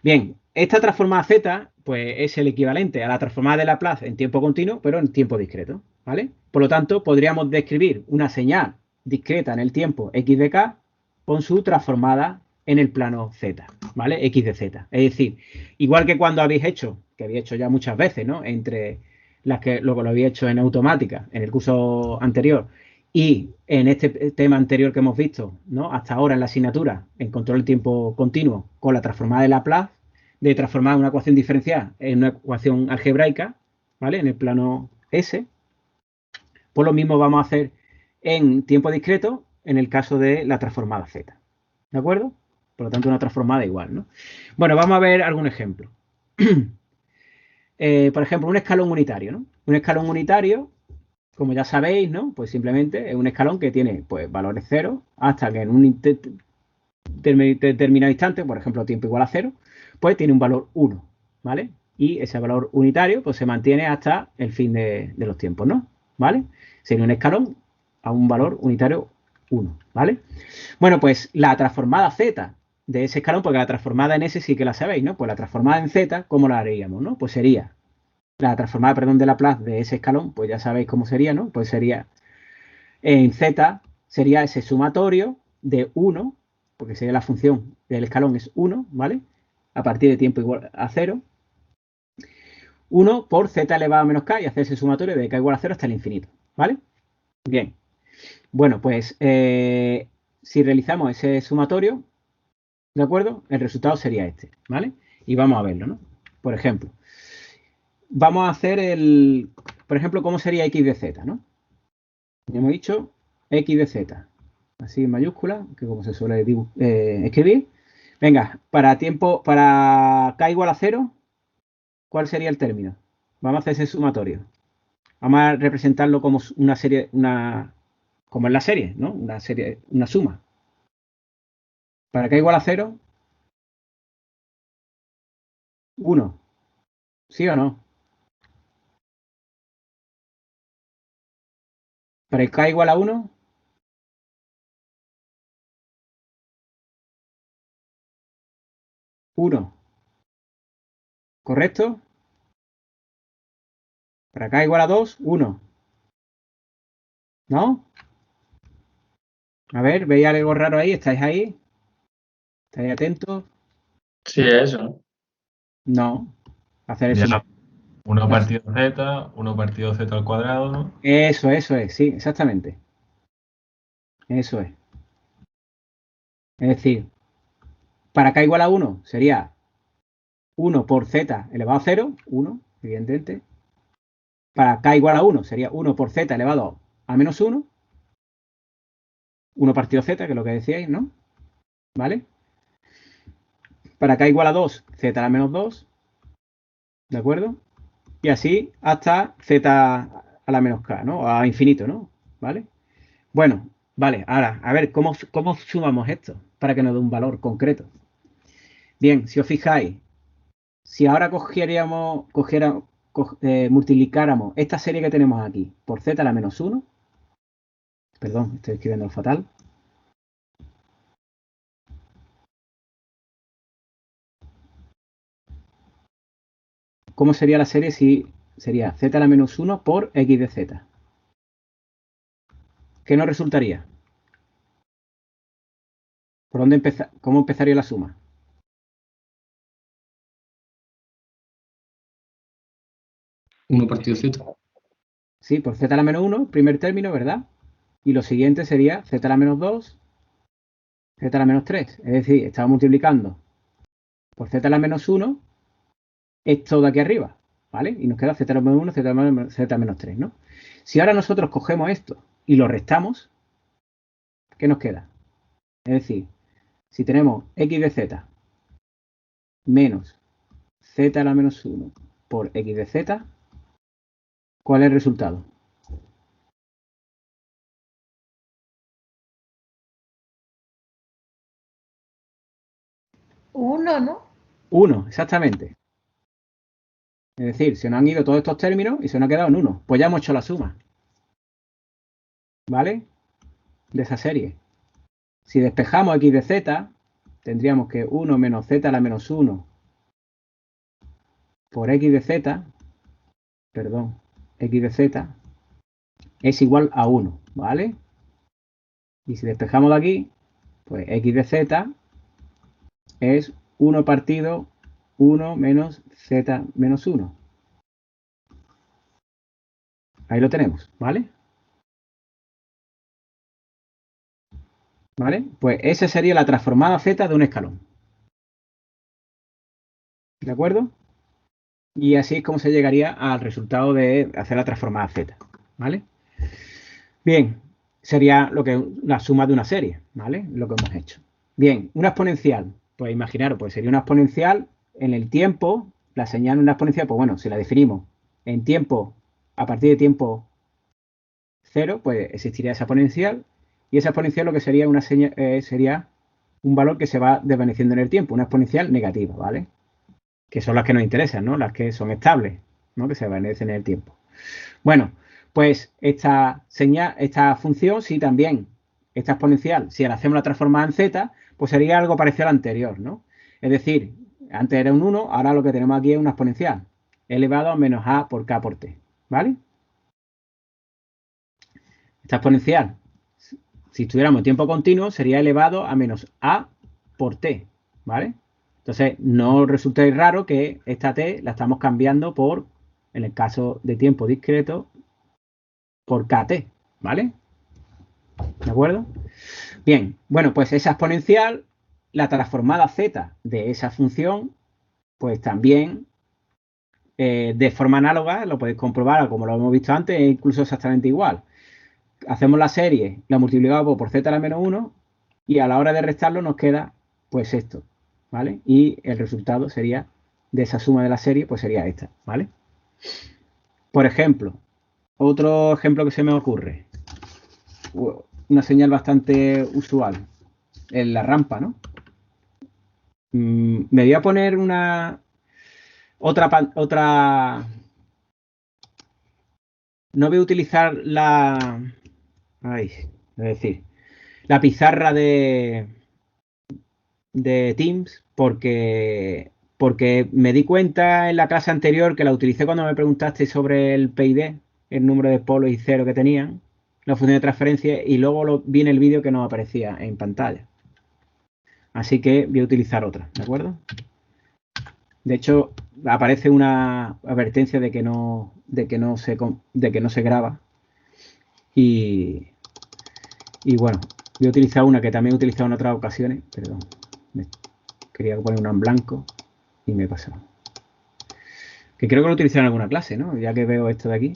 Bien, esta transformada z, pues es el equivalente a la transformada de Laplace en tiempo continuo, pero en tiempo discreto, ¿vale? Por lo tanto, podríamos describir una señal discreta en el tiempo x de k con su transformada en el plano z, ¿vale? X de z. Es decir, igual que cuando habéis hecho, que habéis hecho ya muchas veces, ¿no? Entre las que luego lo habéis hecho en automática, en el curso anterior, y en este tema anterior que hemos visto, ¿no? Hasta ahora en la asignatura, en control del tiempo continuo, con la transformada de Laplace, de transformar una ecuación diferencial en una ecuación algebraica, ¿vale? En el plano S. Pues lo mismo vamos a hacer en tiempo discreto en el caso de la transformada Z. ¿De acuerdo? Por lo tanto, una transformada igual, ¿no? Bueno, vamos a ver algún ejemplo. Por ejemplo, un escalón unitario, ¿no? Un escalón unitario, como ya sabéis, ¿no? Pues simplemente es un escalón que tiene pues, valores cero hasta que en un determinado instante, por ejemplo, tiempo igual a 0, pues tiene un valor 1, ¿vale? Y ese valor unitario pues se mantiene hasta el fin de los tiempos, ¿no? ¿Vale? Sería un escalón a un valor unitario 1, ¿vale? Bueno, pues la transformada Z de ese escalón, porque la transformada en S sí que la sabéis, ¿no? Pues la transformada en Z, ¿cómo la haríamos, no? Pues sería la transformada, perdón, de Laplace de ese escalón, pues ya sabéis cómo sería, ¿no? Pues sería en Z, sería ese sumatorio de 1, porque sería la función del escalón es 1, ¿vale? A partir de tiempo igual a 0. 1 por Z elevado a menos K y hacer ese sumatorio de K igual a 0 hasta el infinito, ¿vale? Bien. Bueno, pues si realizamos ese sumatorio, ¿de acuerdo? El resultado sería este, ¿vale? Y vamos a verlo, ¿no? Por ejemplo, vamos a hacer por ejemplo, ¿cómo sería x de z, ¿no? Ya hemos dicho x de z, así en mayúscula, que como se suele escribir. Venga, para k igual a 0, ¿cuál sería el término? Vamos a hacer ese sumatorio. Vamos a representarlo como una serie, como en la serie, ¿no? Una serie, una suma. Para k igual a 0, 1. ¿Sí o no? Para el k igual a 1, 1. ¿Correcto? Para k igual a 2, 1. ¿No? A ver, ¿veis algo raro ahí? ¿Estáis ahí? ¿Estáis atentos? Sí, eso, ¿no? No. Hacer eso. Ya, 1 partido z, 1 partido z al cuadrado, ¿no? Eso es, sí, exactamente. Eso es. Es decir, para k igual a 1 sería 1 por z elevado a 0, 1, evidentemente. Para k igual a 1 sería 1 por z elevado a menos 1. 1 partido z, que es lo que decíais, ¿no? ¿Vale? Para k igual a 2, z a la menos 2. ¿De acuerdo? Y así hasta z a la menos k, ¿no? A infinito, ¿no? ¿Vale? Bueno, vale, ahora, a ver, ¿cómo sumamos esto para que nos dé un valor concreto? Bien, si os fijáis, si ahora multiplicáramos esta serie que tenemos aquí por z a la menos 1, perdón, estoy escribiendo fatal. ¿Cómo sería la serie si sería z a la menos 1 por x de z? ¿Qué nos resultaría? ¿Por dónde ¿Cómo empezaría la suma? Uno partido z. Sí, por z a la menos 1, primer término, ¿verdad? Y lo siguiente sería z a la menos 2, z a la menos 3. Es decir, estamos multiplicando por z a la menos 1 esto de aquí arriba, ¿vale? Y nos queda z a la menos 1, z a la menos 3, ¿no? Si ahora nosotros cogemos esto y lo restamos, ¿qué nos queda? Es decir, si tenemos x de z menos z a la menos 1 por x de z, ¿cuál es el resultado? 1, ¿no? 1, exactamente. Es decir, se nos han ido todos estos términos y se nos ha quedado en 1. Pues ya hemos hecho la suma, ¿vale? De esa serie. Si despejamos x de z, tendríamos que 1 menos z a la menos 1 por x de z, perdón, x de z es igual a 1, ¿vale? Y si despejamos de aquí, pues x de z es 1 partido 1 menos z menos 1. Ahí lo tenemos, ¿vale? ¿Vale? Pues esa sería la transformada z de un escalón. ¿De acuerdo? Y así es como se llegaría al resultado de hacer la transformada z, ¿vale? Bien, sería la suma de una serie, ¿vale? Lo que hemos hecho. Bien, una exponencial. Pues imaginaros, pues sería una exponencial en el tiempo, la señal de una exponencial, pues bueno, si la definimos en tiempo, a partir de tiempo 0, pues existiría esa exponencial, y esa exponencial lo que sería sería un valor que se va desvaneciendo en el tiempo, una exponencial negativa, ¿vale? Que son las que nos interesan, ¿no? Las que son estables, ¿no? Que se desvanecen en el tiempo. Bueno, pues esta función sí también esta exponencial, si la hacemos la transformada en z, pues sería algo parecido al anterior, ¿no? Es decir, antes era un 1, ahora lo que tenemos aquí es una exponencial, elevado a menos a por k por t, ¿vale? Esta exponencial, si estuviéramos en tiempo continuo, sería elevado a menos a por t, ¿vale? Entonces, no resulta raro que esta t la estamos cambiando por, en el caso de tiempo discreto, por kt, ¿vale? ¿De acuerdo? Bien, bueno, pues esa exponencial, la transformada z de esa función, pues también de forma análoga, lo podéis comprobar como lo hemos visto antes, es incluso exactamente igual. Hacemos la serie, la multiplicamos por z a la menos 1 y a la hora de restarlo nos queda pues esto, ¿vale? Y el resultado sería de esa suma de la serie, pues sería esta, ¿vale? Por ejemplo, otro ejemplo que se me ocurre, una señal bastante usual, en la rampa, ¿no? Me voy a poner otra. No voy a utilizar es decir, la pizarra de Teams porque me di cuenta en la clase anterior que la utilicé cuando me preguntaste sobre el PID, el número de polos y cero que tenían, la función de transferencia, y luego vi en el vídeo que no aparecía en pantalla. Así que voy a utilizar otra, ¿de acuerdo? De hecho, aparece una advertencia de que no se graba. Y bueno, voy a utilizar una que también he utilizado en otras ocasiones. Perdón, quería poner una en blanco y me he pasado. Que creo que lo utilicé en alguna clase, ¿no? Ya que veo esto de aquí.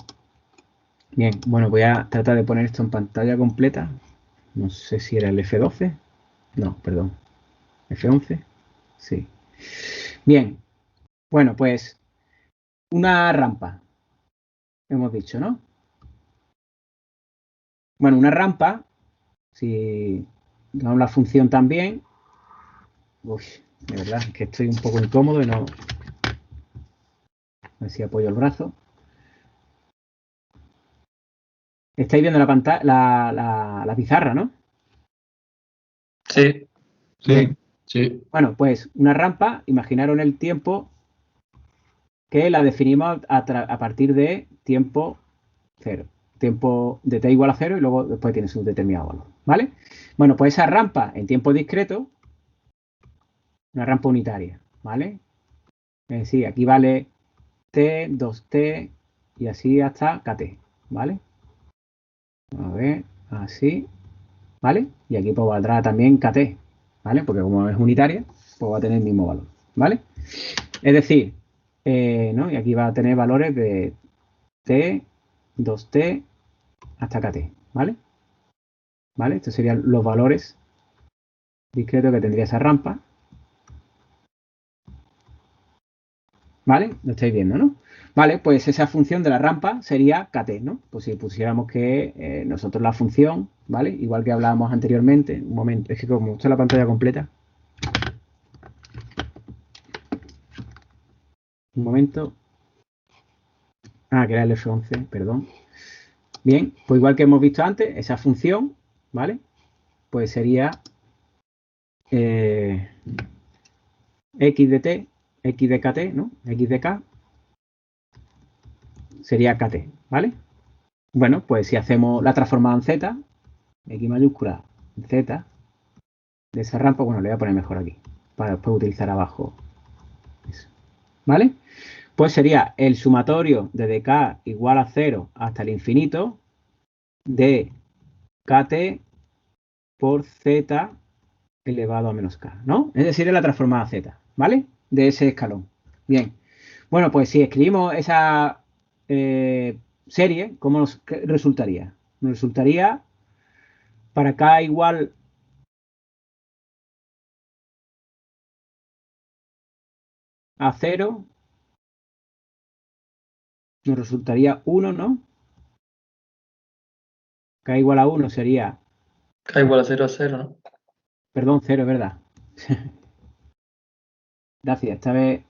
Bien, bueno, voy a tratar de poner esto en pantalla completa. No sé si era el F12. No, perdón. F11. Sí. Bien. Bueno, pues una rampa. Hemos dicho, ¿no? Bueno, una rampa, si damos la función también. Uy, de verdad, que estoy un poco incómodo y no. A ver si apoyo el brazo. Estáis viendo la pantalla, la pizarra, ¿no? Sí. Sí, sí. Bueno, pues una rampa, imaginaros en el tiempo que la definimos a partir de tiempo cero. Tiempo de t igual a cero y luego después tienes un determinado valor, ¿vale? Bueno, pues esa rampa en tiempo discreto, una rampa unitaria, ¿vale? Es decir, aquí vale t, 2t y así hasta kt, ¿vale? A ver, así, ¿vale? Y aquí pues valdrá también kt, ¿vale? Porque como es unitaria, pues va a tener el mismo valor, ¿vale? Es decir, ¿no? Y aquí va a tener valores de t, 2t hasta kt, ¿vale? ¿Vale? Estos serían los valores discretos que tendría esa rampa. ¿Vale? Lo estáis viendo, ¿no? Vale, pues esa función de la rampa sería kt, ¿no? Pues si pusiéramos que nosotros la función, ¿vale? Igual que hablábamos anteriormente, un momento, es que como está la pantalla completa. Un momento. Ah, que era el F11, perdón. Bien, pues igual que hemos visto antes, esa función, ¿vale? Pues sería x de t, x de kt, ¿no? X de k sería kt, ¿vale? Bueno, pues si hacemos la transformada en z, x mayúscula z, de esa rampa, bueno, le voy a poner mejor aquí, para después utilizar abajo eso, ¿vale? Pues sería el sumatorio de k igual a 0 hasta el infinito de kt por z elevado a menos k, ¿no? Es decir, es la transformada z, ¿vale? De ese escalón. Bien. Bueno, pues si escribimos esa serie, ¿cómo nos resultaría? Nos resultaría para k igual a 0, nos resultaría 1, ¿no? K igual a 1 sería, K igual a 0 a 0, ¿no? perdón, 0, es verdad. Gracias, esta vez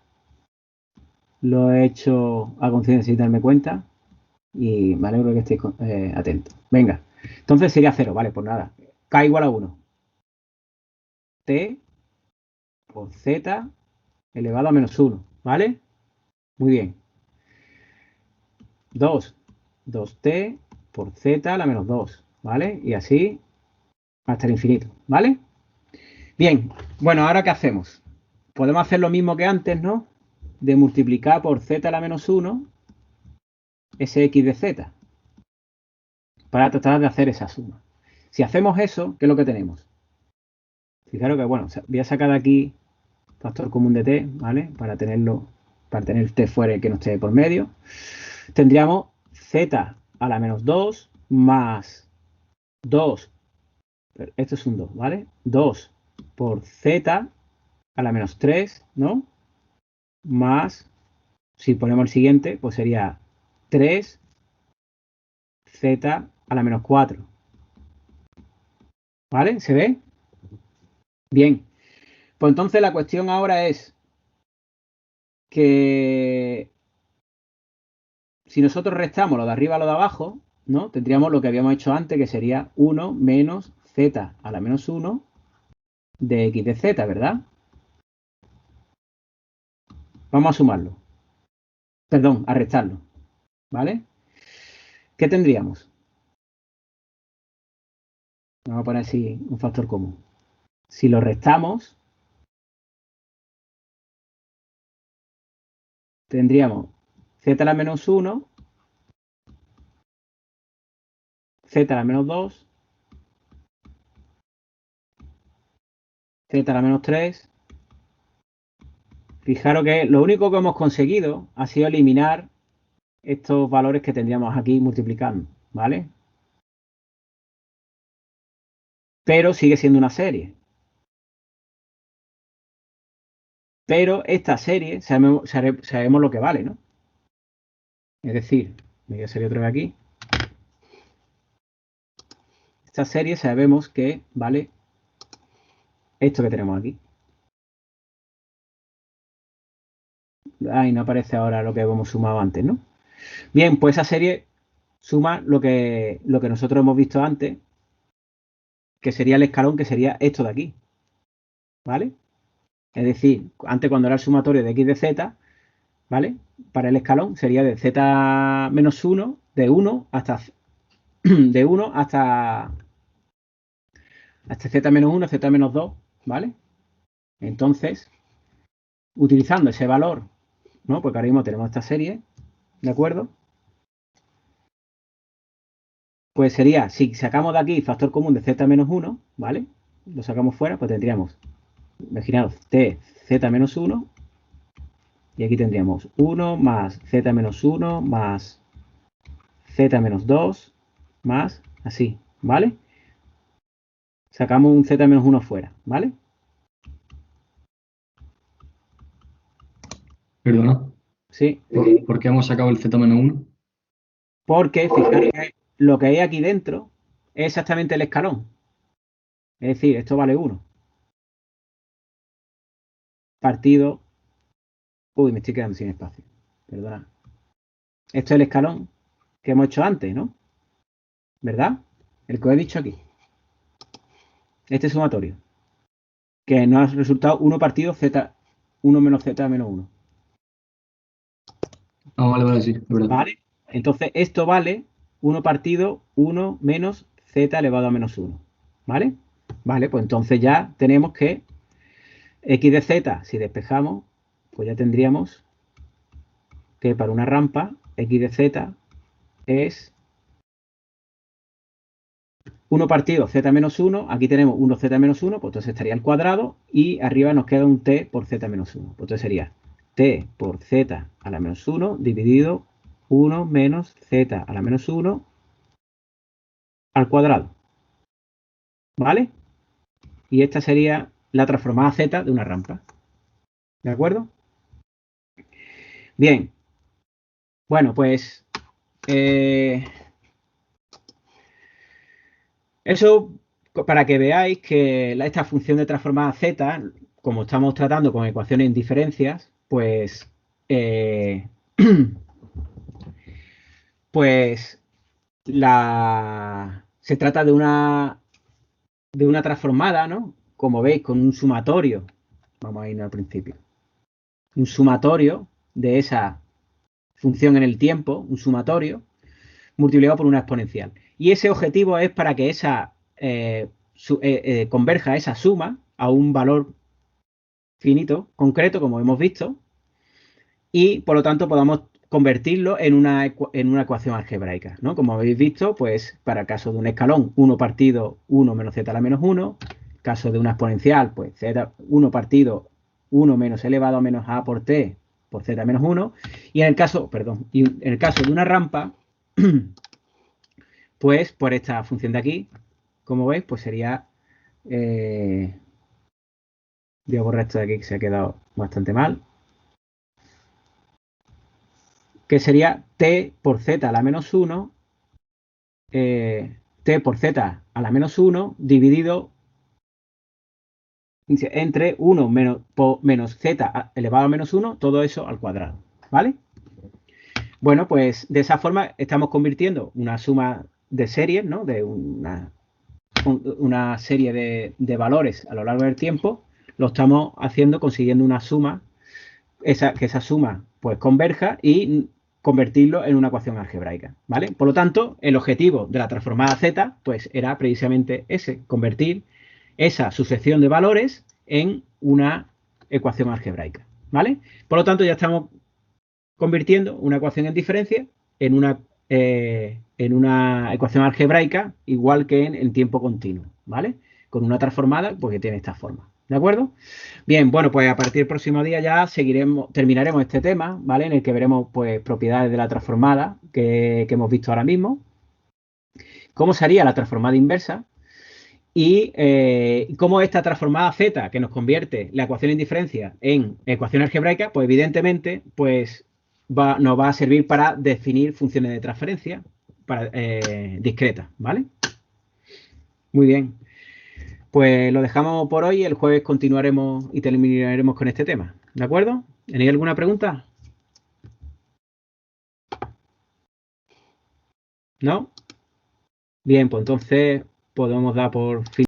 lo he hecho a conciencia sin darme cuenta y me alegro que estéis atentos. Venga, entonces sería 0, vale, pues nada. K igual a 1. T por Z elevado a menos 1, ¿vale? Muy bien. 2T por Z a la menos 2, ¿vale? Y así hasta el infinito, ¿vale? Bien, bueno, ¿ahora qué hacemos? Podemos hacer lo mismo que antes, ¿no? De multiplicar por Z a la menos 1 ese X de Z para tratar de hacer esa suma. Si hacemos eso, ¿qué es lo que tenemos? Fijaros que, bueno, voy a sacar de aquí factor común de T, ¿vale? Para tenerlo, para tener T fuera y que no esté por medio. Tendríamos Z a la menos 2 más 2, esto es un 2, ¿vale? 2 por Z a la menos 3, ¿no? Más, si ponemos el siguiente, pues sería 3 Z a la menos 4. ¿Vale? ¿Se ve? Bien. Pues entonces la cuestión ahora es que si nosotros restamos lo de arriba a lo de abajo, ¿no? Tendríamos lo que habíamos hecho antes, que sería 1 menos Z a la menos 1 de X de Z, ¿verdad? Vamos a sumarlo. Perdón, a restarlo. ¿Vale? ¿Qué tendríamos? Vamos a poner así un factor común. Si lo restamos, tendríamos Z a la menos 1, Z a la menos 2, Z a la menos 3. Fijaros que lo único que hemos conseguido ha sido eliminar estos valores que tendríamos aquí multiplicando, ¿vale? Pero sigue siendo una serie. Pero esta serie sabemos lo que vale, ¿no? Es decir, me voy a salir otra vez aquí. Esta serie sabemos que vale esto que tenemos aquí. Ay, no aparece ahora lo que hemos sumado antes, ¿no? Bien, pues esa serie suma lo que nosotros hemos visto antes, que sería el escalón, que sería esto de aquí, ¿vale? Es decir, antes cuando era el sumatorio de x de z, ¿vale? Para el escalón sería de z menos 1, de 1 hasta de 1 hasta z menos 1, z menos 2, ¿vale? Entonces, utilizando ese valor, ¿no? Porque ahora mismo tenemos esta serie, ¿de acuerdo? Pues sería, si sacamos de aquí factor común de z menos 1, ¿vale? Lo sacamos fuera, pues tendríamos, imaginaos, t z menos 1, y aquí tendríamos 1 más z menos 1 más z menos 2 más así, ¿vale? Sacamos un z menos 1 fuera, ¿vale? Perdona, Sí. ¿por qué hemos sacado el z menos 1? Porque fijaros que lo que hay aquí dentro es exactamente el escalón. Es decir, esto vale 1. Partido. Uy, me estoy quedando sin espacio. Perdona. Esto es el escalón que hemos hecho antes, ¿no? ¿Verdad? El que os he dicho aquí. Este sumatorio. Que nos ha resultado 1 partido z, 1 menos z menos 1. Ah, vale, sí, es verdad. ¿Vale? Entonces, esto vale 1 partido 1 menos z elevado a menos 1. ¿Vale? Vale, pues entonces ya tenemos que x de z, si despejamos, pues ya tendríamos que para una rampa, x de z es 1 partido z menos 1, aquí tenemos 1z menos 1, pues entonces estaría al cuadrado y arriba nos queda un t por z menos 1. Pues entonces sería t por z a la menos 1 dividido 1 menos z a la menos 1 al cuadrado. ¿Vale? Y esta sería la transformada z de una rampa. ¿De acuerdo? Bien. Bueno, pues eso para que veáis que esta función de transformada z, como estamos tratando con ecuaciones en diferencias, pues pues se trata de una de una transformada, ¿no? Como veis, con un sumatorio. Vamos a ir al principio. Un sumatorio de esa función en el tiempo, un sumatorio, multiplicado por una exponencial. Y ese objetivo es para que esa converja esa suma a un valor finito, concreto, como hemos visto, y por lo tanto podamos convertirlo en una ecuación algebraica, ¿no? Como habéis visto, pues para el caso de un escalón, 1 partido 1 menos z a la menos 1, caso de una exponencial, pues z 1 partido 1 menos elevado a menos a por t por z menos 1, y en el caso, de una rampa, pues por esta función de aquí, como veis, pues sería, voy a borrar esto de aquí que se ha quedado bastante mal, que sería t por z a la menos 1, t por z a la menos 1 dividido entre 1 menos z elevado a menos 1, todo eso al cuadrado, ¿vale? Bueno, pues de esa forma estamos convirtiendo una suma de series, ¿no? De una serie de valores a lo largo del tiempo, lo estamos haciendo consiguiendo una suma, que esa suma pues converja y convertirlo en una ecuación algebraica, ¿vale? Por lo tanto, el objetivo de la transformada z pues era precisamente ese, convertir esa sucesión de valores en una ecuación algebraica, ¿vale? Por lo tanto, ya estamos convirtiendo una ecuación en diferencia en una ecuación algebraica igual que en tiempo continuo, ¿vale? Con una transformada pues que tiene esta forma, ¿de acuerdo? Bien, bueno, pues a partir del próximo día ya terminaremos este tema, ¿vale? En el que veremos pues propiedades de la transformada que hemos visto ahora mismo, cómo sería la transformada inversa y cómo esta transformada z que nos convierte la ecuación en diferencia en ecuación algebraica, pues evidentemente pues nos va a servir para definir funciones de transferencia discretas, ¿vale? Muy bien. Pues lo dejamos por hoy. El jueves continuaremos y terminaremos con este tema. ¿De acuerdo? ¿Tenéis alguna pregunta? ¿No? Bien, pues entonces podemos dar por fin.